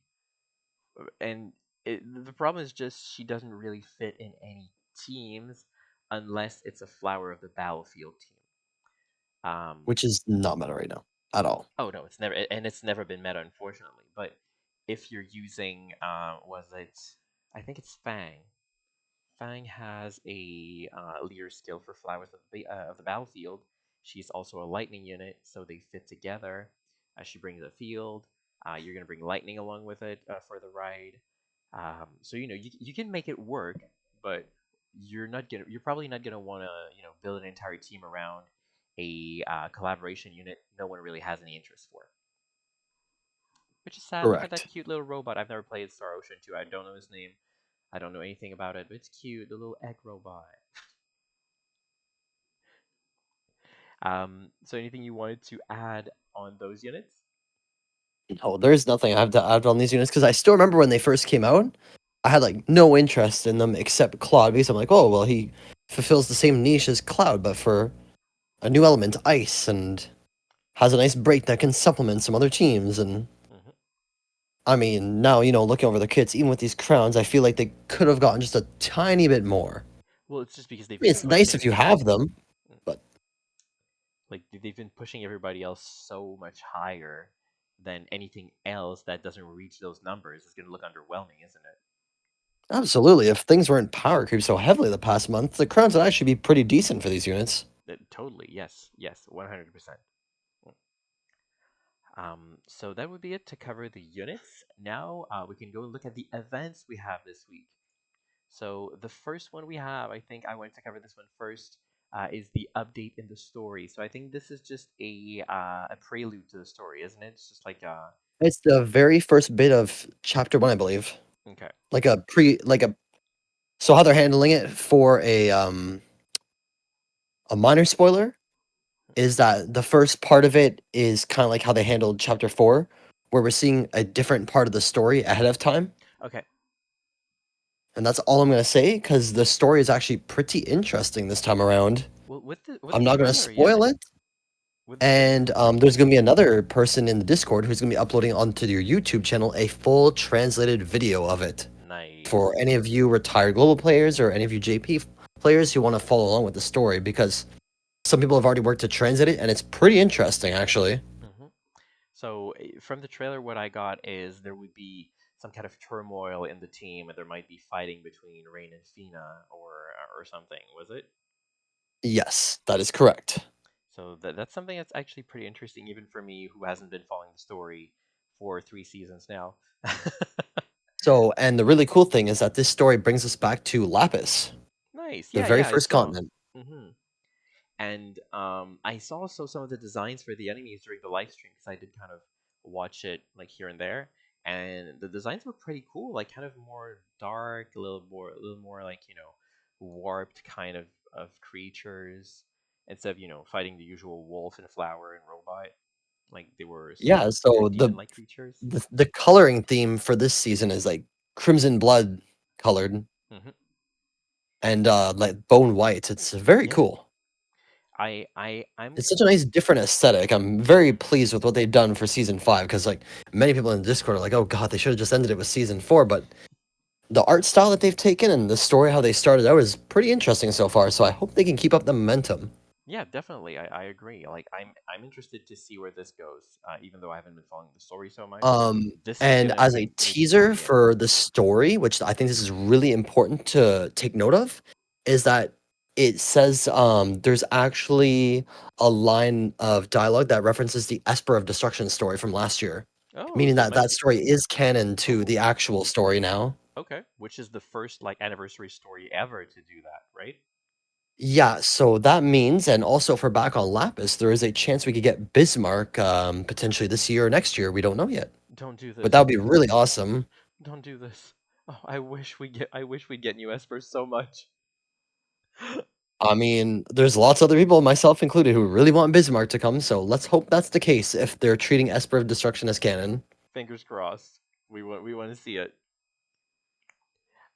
and the problem is just she doesn't really fit in any teams unless it's a flower of the battlefield team. Which is not meta right now at all. Oh no, it's never been meta, unfortunately. But if you're using, was it? I think it's Fang. Fang has a leader skill for Flowers of the Battlefield. She's also a lightning unit, so they fit together. She brings a field. You're gonna bring lightning along with it for the ride. So you can make it work, but you're probably not gonna want to build an entire team around a collaboration unit no one really has any interest for. Which is sad. Look at that Correct. cute little robot. I've never played Star Ocean 2. I don't know his name. I don't know anything about it, but it's cute. The little egg robot. So anything you wanted to add on those units? No, there's nothing I have to add on these units because I still remember when they first came out. I had like no interest in them except Claude because I'm like, oh well, he fulfills the same niche as Cloud, but for a new element, Ice, and has a nice break that can supplement some other teams. And Hmm. I mean, now looking over the kits, even with these crowns, I feel like they could have gotten just a tiny bit more. Well, it's just because they've I mean, been it's nice if pushing, you have them, but like they've been pushing everybody else so much higher than anything else that doesn't reach those numbers. It's gonna look underwhelming, isn't it? absolutely, if things weren't power creep so heavily the past month, the crowns would actually be pretty decent for these units. Totally, yes, yes, 100%. So that would be it to cover the units. Now we can go look at the events we have this week. So the first one we have, I think I wanted to cover this one first, is the update in the story. So I think this is just a prelude to the story, isn't it? It's just like It's the very first bit of chapter 1, I believe. okay, So how they're handling it for a minor spoiler is that the first part of it is kind of like how they handled chapter 4, where we're seeing a different part of the story ahead of time. okay. And that's all I'm going to say because the story is actually pretty interesting this time around. Well, with I'm the not going to trailer, yeah, spoil it. with the trailer, And there's going to be another person in the Discord who's going to be uploading onto your YouTube channel a full translated video of it for nice. any of you retired global players or any of you JP players who want to follow along with the story because some people have already worked to translate it and it's pretty interesting actually. Hmm. So from the trailer, what I got is there would be some kind of turmoil in the team, and there might be fighting between Rain and Fina, or something. Was it? Yes, that is correct. So that's something that's actually pretty interesting, even for me who hasn't been following the story for 3 seasons now. So, and the really cool thing is that this story brings us back to Lapis, Nice. the Yeah, very yeah, I first saw. continent. Hmm. And I saw also some of the designs for the enemies during the live stream because I did kind of watch it like here and there, and the designs were pretty cool. Like kind of more dark, a little more like warped kind of creatures instead of fighting the usual wolf and flower and robot. Like they were some Yeah, so demon-like creatures. the coloring theme for this season is like crimson blood colored Hmm. and like bone white. It's very Yeah, cool. I'm It's such a nice different aesthetic. I'm very pleased with what they've done for season 5 because like many people in the Discord are like, "Oh god, they should have just ended it with season 4," but the art style that they've taken and the story how they started out is pretty interesting so far. So I hope they can keep up the momentum. Yeah, definitely. I agree. Like I'm interested to see where this goes. Even though I haven't been following the story so much, this is And gonna as a make me pull teaser me in. for the story, which I think this is really important to take note of, is that it says there's actually a line of dialogue that references the Esper of Destruction story from last year, Oh, meaning so it that might. that story is canon to Oh, the actual story now. okay. Which is the first like anniversary story ever to do that, right? Yeah, so that means, and also for back on Lapis, there is a chance we could get Bismarck potentially this year or next year. We don't know yet, Don't do but that this. would be really awesome. Don't do this. Oh, I wish we get new espers so much. I mean, there's lots of other people, myself included, who really want Bismarck to come, so let's hope that's the case if they're treating Esper of Destruction as canon. Fingers crossed. We want to see it.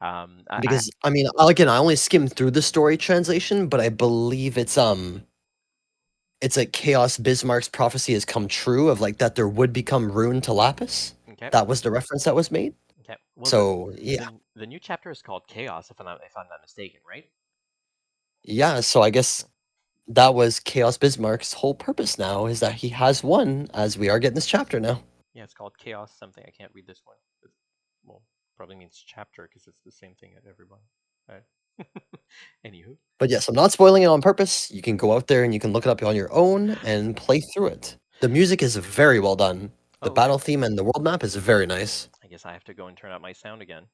I Because, I mean, again, I only skimmed through the story translation, but I believe it's like Chaos Bismarck's prophecy has come true of like that there would become Rune to Lapis. okay. That was the reference that was made. Okay. Well, So, yeah. the new chapter is called Chaos, if I'm not mistaken, right? Yeah, so I guess that was Chaos Bismarck's whole purpose now, is that he has won, as we are getting this chapter now. Yeah, it's called Chaos something. I can't read this one. Well, probably means chapter because it's the same thing at everyone. Right. Anywho. But yes, I'm not spoiling it on purpose. You can go out there and you can look it up on your own and play through it. The music is very well done. The Oh, okay. battle theme and the world map is very nice. I guess I have to go and turn up my sound again.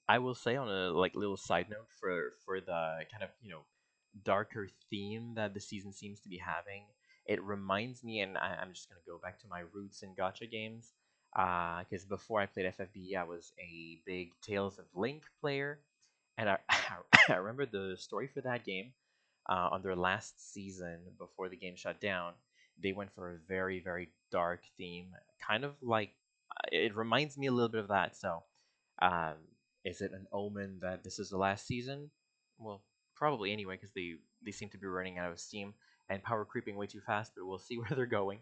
I will say on a like little side note for the kind of darker theme that the season seems to be having. It reminds me, and I'm just gonna go back to my roots in gotcha games. Because before I played FFBE, I was a big Tales of Link player, and I I remember the story for that game. On their last season before the game shut down, they went for a very very dark theme, kind of like it reminds me a little bit of that. So, um, is it an omen that this is the last season? Well, probably anyway, because they seem to be running out of steam and power creeping way too fast. But we'll see where they're going.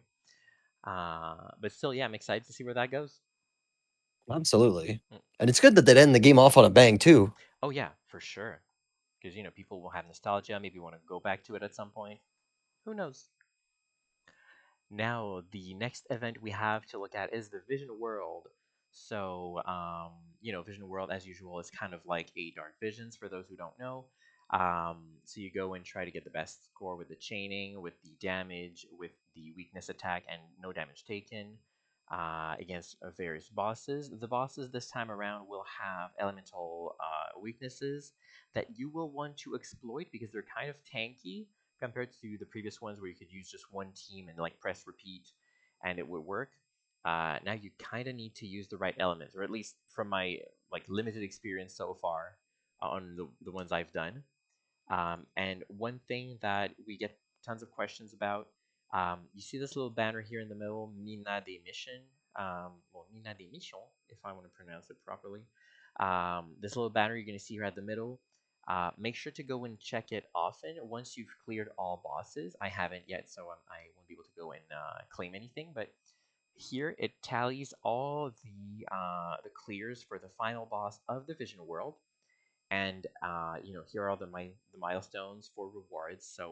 But still, yeah, I'm excited to see where that goes. Absolutely. Mm. And it's good that they'd end the game off on a bang too. Oh yeah, for sure. Because people will have nostalgia, maybe want to go back to it at some point. Who knows? Now, the next event we have to look at is the Vision World. So, Vision World, as usual, is kind of like a Dark Visions for those who don't know. So you go and try to get the best score with the chaining, with the damage, with the weakness attack, and no damage taken against various bosses. The bosses this time around will have elemental weaknesses that you will want to exploit because they're kind of tanky compared to the previous ones where you could use just one team and like press repeat and it would work. Now you kind of need to use the right elements, or at least from my like limited experience so far on the ones I've done. And one thing that we get tons of questions about, you see this little banner here in the middle, Mina de Mission. Mina de Mission, if I want to pronounce it properly. This little banner you're going to see here at the middle. Make sure to go and check it often once you've cleared all bosses. I haven't yet, so I won't be able to go and claim anything. But here it tallies all the clears for the final boss of the Vision World, and here are all the milestones for rewards. So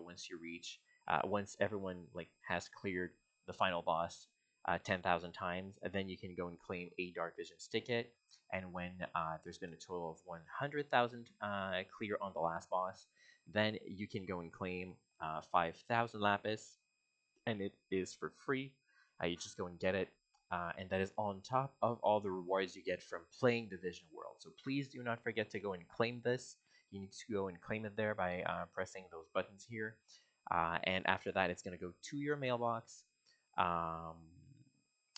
once everyone like has cleared the final boss 10,000 times, then you can go and claim a Dark Visions ticket. And when there's been a total of 100,000 clear on the last boss, then you can go and claim 5,000 lapis, and it is for free. You just go and get it, and that is on top of all the rewards you get from playing Division World. So please do not forget to go and claim this. You need to go and claim it there by pressing those buttons here, and after that, it's going to go to your mailbox. Um,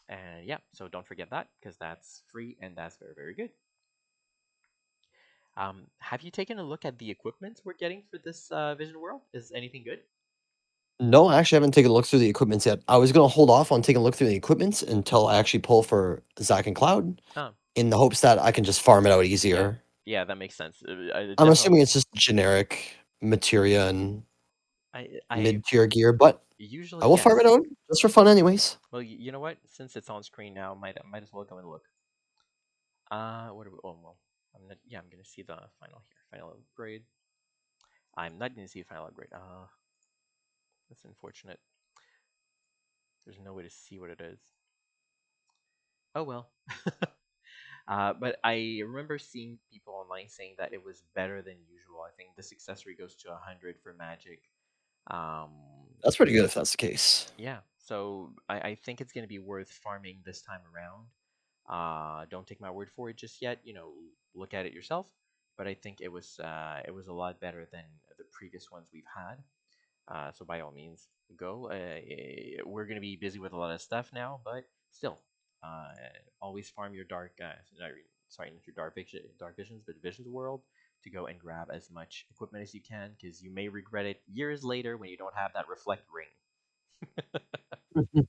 and yeah, so don't forget that because that's free and that's very very good. Have you taken a look at the equipment we're getting for this Vision World? Is anything good? No, I actually haven't taken a look through the equipments yet. I was gonna hold off on taking a look through the equipments until I actually pull for Zack and Cloud Um, in the hopes that I can just farm it out yeah, easier. yeah, that makes sense. I'm Definitely. assuming it's just generic materia and I mid-tier gear, but I usually will farm it yes. out just for fun anyways. Well, you know what? Since it's on screen now, might as well go and look. What are we? Oh well, I'm not. Yeah, I'm gonna see the final here. Final upgrade. I'm not gonna see a final upgrade. That's unfortunate. There's no way to see what it is. Oh well. But I remember seeing people online saying that it was better than usual. I think this accessory goes to 100 for magic. Um, That's pretty good if that's the case. yeah, so I think it's gonna be worth farming this time around. Don't take my word for it just yet. Look at it yourself. But I think it was a lot better than the previous ones we've had. So by all means, go. We're gonna be busy with a lot of stuff now, but still, uh, always farm your sorry, not your dark visions, but visions world to go and grab as much equipment as you can, because you may regret it years later when you don't have that reflect ring. Mhm.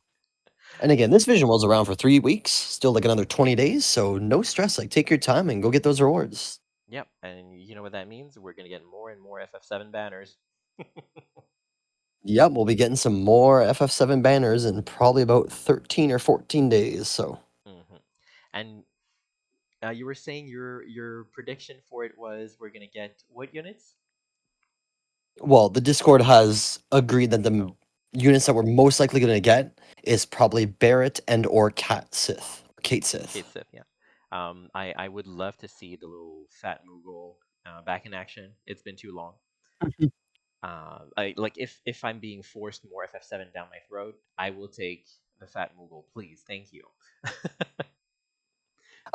And again, this vision was around for 3 weeks, still like another 20 days, so no stress. Like take your time and go get those rewards. Yep, and you know what that means? We're gonna get more and more FF7 banners. Yep, we'll be getting some more FF7 banners in probably about 13 or 14 days. So, hmm And you were saying your prediction for it was we're gonna get what units? well, the Discord has agreed that the Oh, units that we're most likely going to get is probably Barrett and or Cat Sith, Kate Sith. Kate Sith, yeah. I would love to see the little fat Moogle back in action. It's been too long. I like if I'm being forced more FF7 down my throat, I will take the fat Moogle, please. Thank you.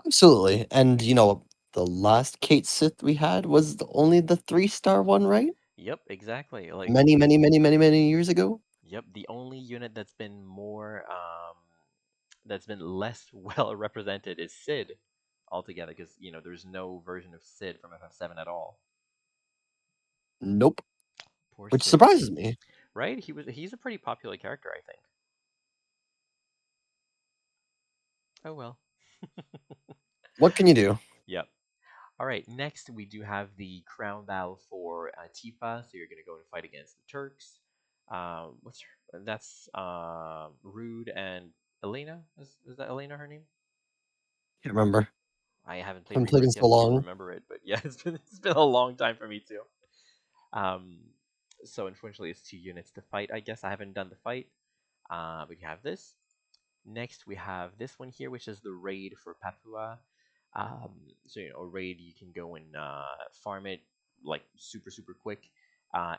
Absolutely. And the last Kate Sith we had was only the 3-star one, right? Yep, exactly. Like, Many, many, many, many, many years ago. yep, the only unit that's been more that's been less well represented is Sid altogether, because there's no version of Sid from FF7 at all. Nope, Poor which Sid, surprises me. right? He's a pretty popular character, I think. Oh well. What can you do? Yep. All right. Next, we do have the crown battle for Tifa. So you're gonna go and fight against the Turks. What's her? That's Rude and Elena. Is that Elena her name? Can't remember. I haven't played Haven't played in Rebirth so yet to long. remember it, but yeah, it's been a long time for me too. Um, so unfortunately, it's 2 units to fight. I guess I haven't done the fight. But you have this. Next, we have this one here, which is the raid for Papua. So a raid you can go and farm it like super super quick.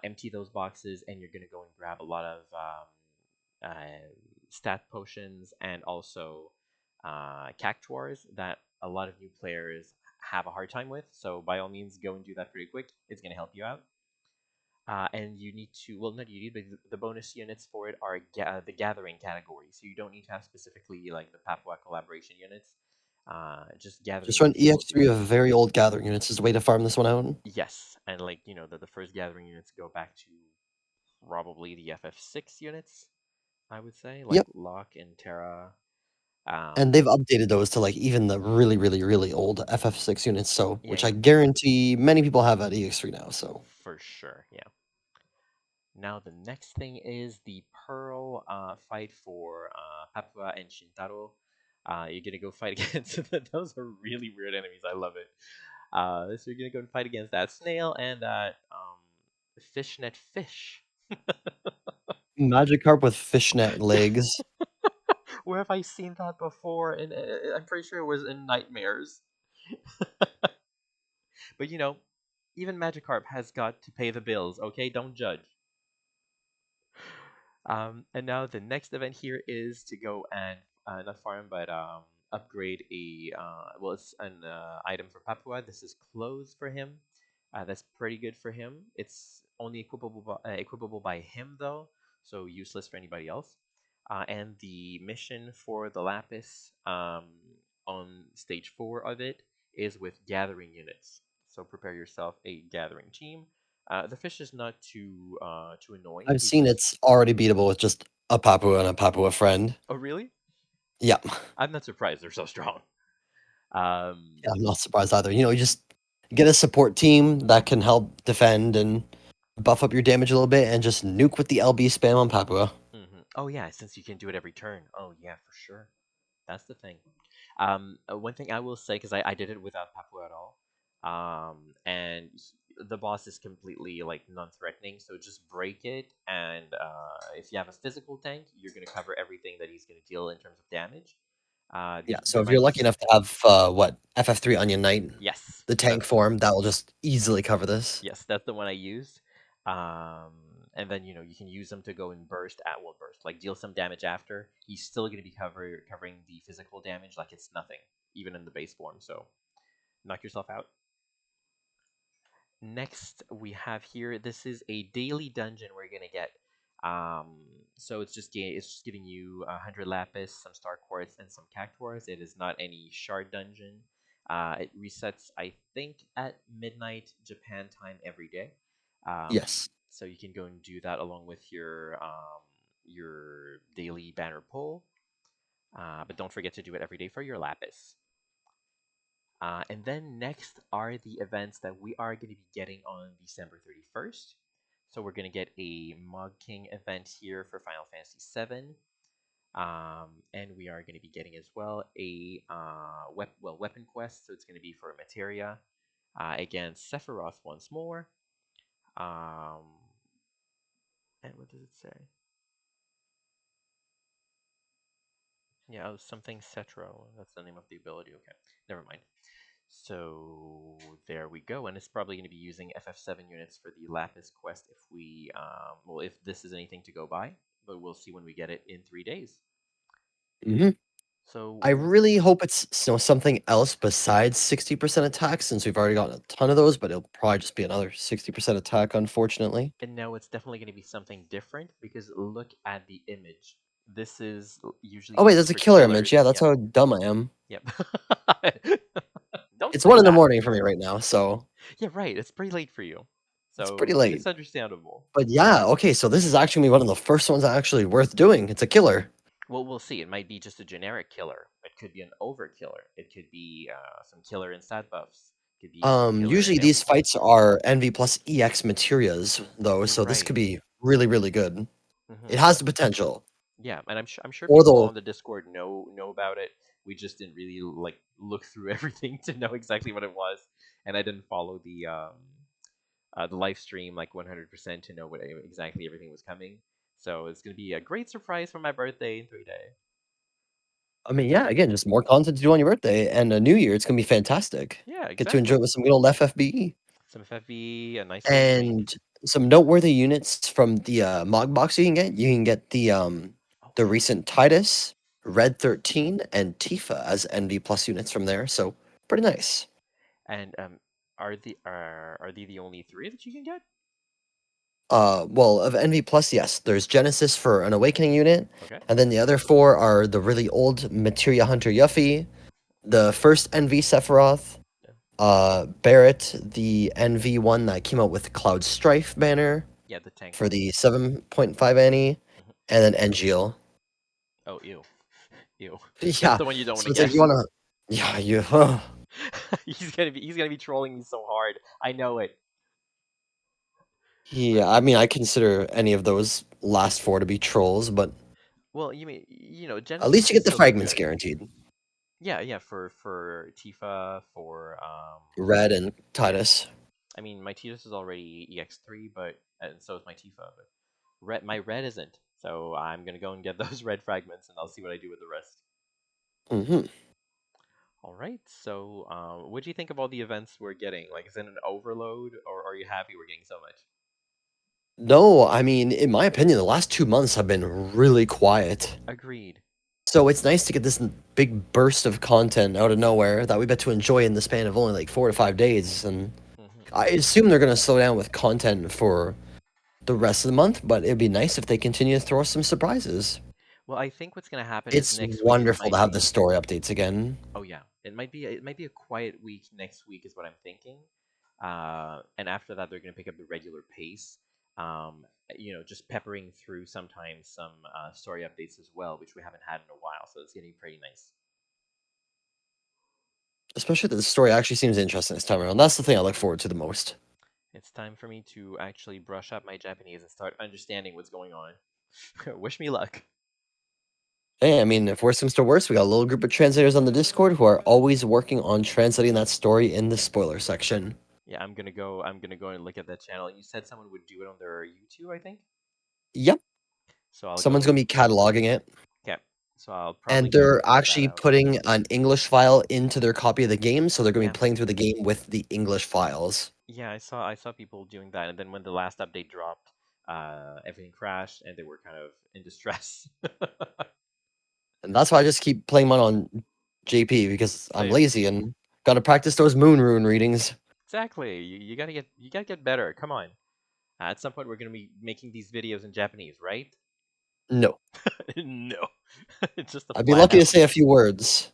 Empty those boxes, and you're gonna go and grab a lot of stat potions and also cactuars that a lot of new players have a hard time with. So by all means, go and do that pretty quick. It's gonna help you out. And you need to, well, not you need, but the bonus units for it are the gathering category. So you don't need to have specifically like the Papua collaboration units. Just Just gathering run units will EX3 do. of very old gathering units is the way to farm this one out. Yes, and like the first gathering units go back to probably the FF6 units. I would say like Yep, Locke and Terra. Um, and they've updated those to like even the really, really, really old FF6 units. So, yeah, which yeah, I guarantee many people have at EX3 now. So, for sure. Yeah. Now the next thing is the Pearl fight for Papua and Shintaro. You're gonna go fight against those are really weird enemies. I love it. So you're gonna go and fight against that snail and that fishnet fish. Magikarp with fishnet legs. Where have I seen that before? And I'm pretty sure it was in Nightmares. But even Magikarp has got to pay the bills. Okay, don't judge. And now the next event here is to go and not farm, but upgrade a well, it's an item for Papua. This is clothes for him. That's pretty good for him. It's only equipable by him though, so useless for anybody else. And the mission for the Lapis on stage 4 of it is with gathering units. So prepare yourself a gathering team. The fish is not too annoying. I've He's seen just it's already beatable with just a Papua and a Papua friend. Oh, really? Yeah, I'm not surprised they're so strong. yeah, I'm not surprised either. You just get a support team that can help defend and buff up your damage a little bit, and just nuke with the LB spam on Papua. Oh yeah, since you can do it every turn. Oh yeah, for sure. That's the thing. One thing I will say, because I did it without Papua at all, and the boss is completely like non-threatening. So just break it, and if you have a physical tank, you're gonna cover everything that he's gonna deal in terms of damage. Yeah, so There if you're might be lucky enough to have, what, FF3 Onion Knight, yes, the tank form, that will just easily cover this. yes, that's the one I used. Um, and then you can use them to go and burst at will burst, like deal some damage after. He's still going to be covering the physical damage like it's nothing, even in the base form. So knock yourself out. Next we have here. This is a daily dungeon we're gonna get. So it's just giving you 100 lapis, some star quartz, and some cactuars. It is not any shard dungeon. It resets, I think, at midnight Japan time every day. Um, Yes. so you can go and do that along with your daily banner pull. But don't forget to do it every day for your lapis. And then next are the events that we are going to be getting on December 31st. So we're going to get a Mog King event here for Final Fantasy VII. And we are going to be getting as well a weapon quest. So it's going to be for Materia against Sephiroth once more. Um, and what does it say? Yeah, oh, something Cetro. That's the name of the ability. Okay, never mind. So there we go, and it's probably going to be using FF7 units for the Lapis quest if well, if this is anything to go by, but we'll see when we get it in 3 days. Mhm. So I really hope it's something else besides 60% attack, since we've already gotten a ton of those, but it'll probably just be another 60% attack, unfortunately. and now it's definitely going to be something different because look at the image. This is usually Oh wait, used there's a for killer image. Yeah, killers. that's Yep. how dumb I am. Yep. Don't It's one say in the that. morning for me right now, so Yeah, right. It's pretty late for you. it's pretty So late. it's understandable. But yeah, okay, so this is actually gonna be one of the first ones actually worth doing. It's a killer. Well, we'll see. It might be just a generic killer. It could be an overkiller. It could be some killer and stat buffs. It could be some killer and Usually melee these buffs. fights are NV plus EX materias though, You're so this right. could be really, really good. It Hmm. has the potential. Yeah, and I'm sure Or people they'll on the Discord know about it. We just didn't really like look through everything to know exactly what it was, and I didn't follow the live stream like 100% to know what exactly everything was coming. So it's gonna be a great surprise for my birthday in 3 days. I mean, yeah, again, just more content to do on your birthday and a new year, it's gonna be fantastic. Yeah, Get to enjoy it exactly. with some good old FFBE. Some FFV, a nice little treat. And some noteworthy units from the, Mog Box you can get Oh the yeah. recent Titus, Red 13, and Tifa as NV plus units from there, so pretty nice. And are they the only three that you can get? Well, of NV plus, yes, there's Genesis for an Awakening unit, Okay. and then the other 4 are the really old Materia Hunter Yuffie, the first NV Sephiroth, Yeah. Barrett, the NV one that came out with Cloud Strife banner Yeah, the tank for one. the 7.5 Annie, Hmm. and then Engil. Oh, ew, ew. That's Yeah, the one you don't want so to it's like get. you wanna yeah, you He's gonna be trolling me so hard. I know it. yeah, But I mean, I consider any of those last 4 to be trolls, but well, at least Genesis you can get the still be fragments good. guaranteed. Yeah, yeah. For Tifa, for Red and yeah. Titus. I mean, my Titus is already EX3, but and so is my Tifa, but my red isn't. So I'm gonna go and get those red fragments, and I'll see what I do with the rest. Mhm. All right. So, what do you think of all the events we're getting? Like, is it an overload, or are you happy we're getting so much? No, I mean, in my opinion, the last 2 months have been really quiet. Agreed. So it's nice to get this big burst of content out of nowhere that we get to enjoy in the span of only like 4 to 5 days. And Hmm. I assume they're going to slow down with content for the rest of the month, but it'd be nice if they continue to throw us some surprises. Well, I think what's gonna happen is It's next week it wonderful to might have the be. story updates again, Oh yeah, it might be a quiet week next week is what I'm thinking. And after that, they're gonna pick up the regular pace. Just peppering through sometimes some story updates as well, which we haven't had in a while. So it's getting pretty nice. especially that the story actually seems interesting this time around. That's the thing I look forward to the most. It's time for me to actually brush up my Japanese and start understanding what's going on. Wish me luck. Hey, I mean, if worse comes to worse, we got a little group of translators on the Discord who are always working on translating that story in the spoiler section. Yeah, I'm gonna go. I'm gonna go and look at that channel. You said someone would do it on their YouTube, I think. Yep, So I'll someone's go. gonna be cataloging it. Okay. So I'll probably And go they're and check that actually out. putting an English file into their copy of the game, so they're gonna Yeah. be playing through the game with the English files. Yeah, I saw people doing that, and then when the last update dropped, everything crashed, and they were kind of in distress. And that's why I just keep playing mine on JP because I'm Same. lazy and gotta practice those moon rune readings. Exactly. You gotta get better. Come on. At some point, we're gonna be making these videos in Japanese, right? No. No, it's just a I'd be flat lucky to out say a no. few words.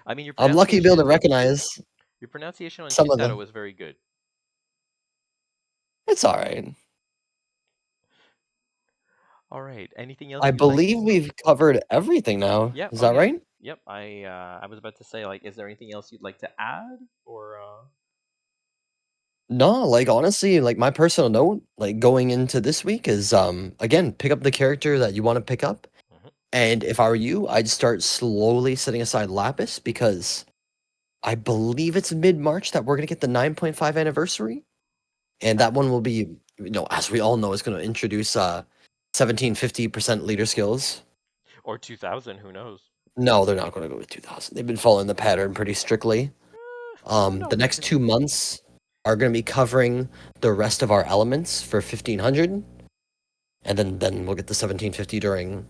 I mean, your I'm lucky to be able to pronunciation, recognize your pronunciation on some of Chisato the was very good. it's alright. All right. Anything else I you'd like? believe we've covered everything now. Yeah. Is Oh that yeah. right? Yep. I was about to say like, is there anything else you'd like to add or? No, like honestly, like my personal note, like going into this week is again, pick up the character that you want to pick up. Mhm. And if I were you, I'd start slowly setting aside Lapis because I believe it's mid-March that we're gonna get the 9.5 anniversary. And Uh, that one will be, as we all know, is gonna introduce 1750% leader skills. or 2000? Who knows? No, they're not gonna go with 2000. They've been following the pattern pretty strictly. Who The knows? next 2 months are gonna be covering the rest of our elements for 1500, and then we'll get the 1750 during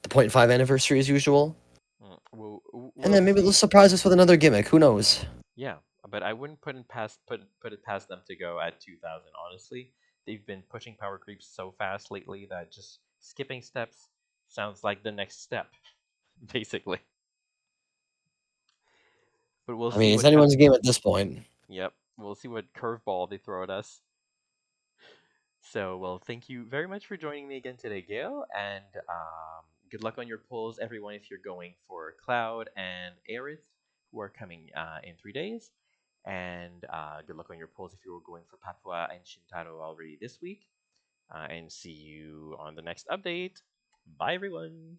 the point 0.5 anniversary as usual. And We'll then maybe they'll see. surprise us with another gimmick. Who knows? Yeah, but I wouldn't put it past them to go at 2000. Honestly, they've been pushing power creeps so fast lately that just skipping steps Sounds like the next step, basically. But we'll I see mean, it's what kind of anyone's game at this point. yep, we'll see what curveball they throw at us. So, well, thank you very much for joining me again today, Gail, and good luck on your polls, everyone, if you're going for Cloud and Aerith, who are coming in 3 days. And good luck on your polls if you're going for Papua and Shintaro already this week. And see you on the next update. Bye, everyone.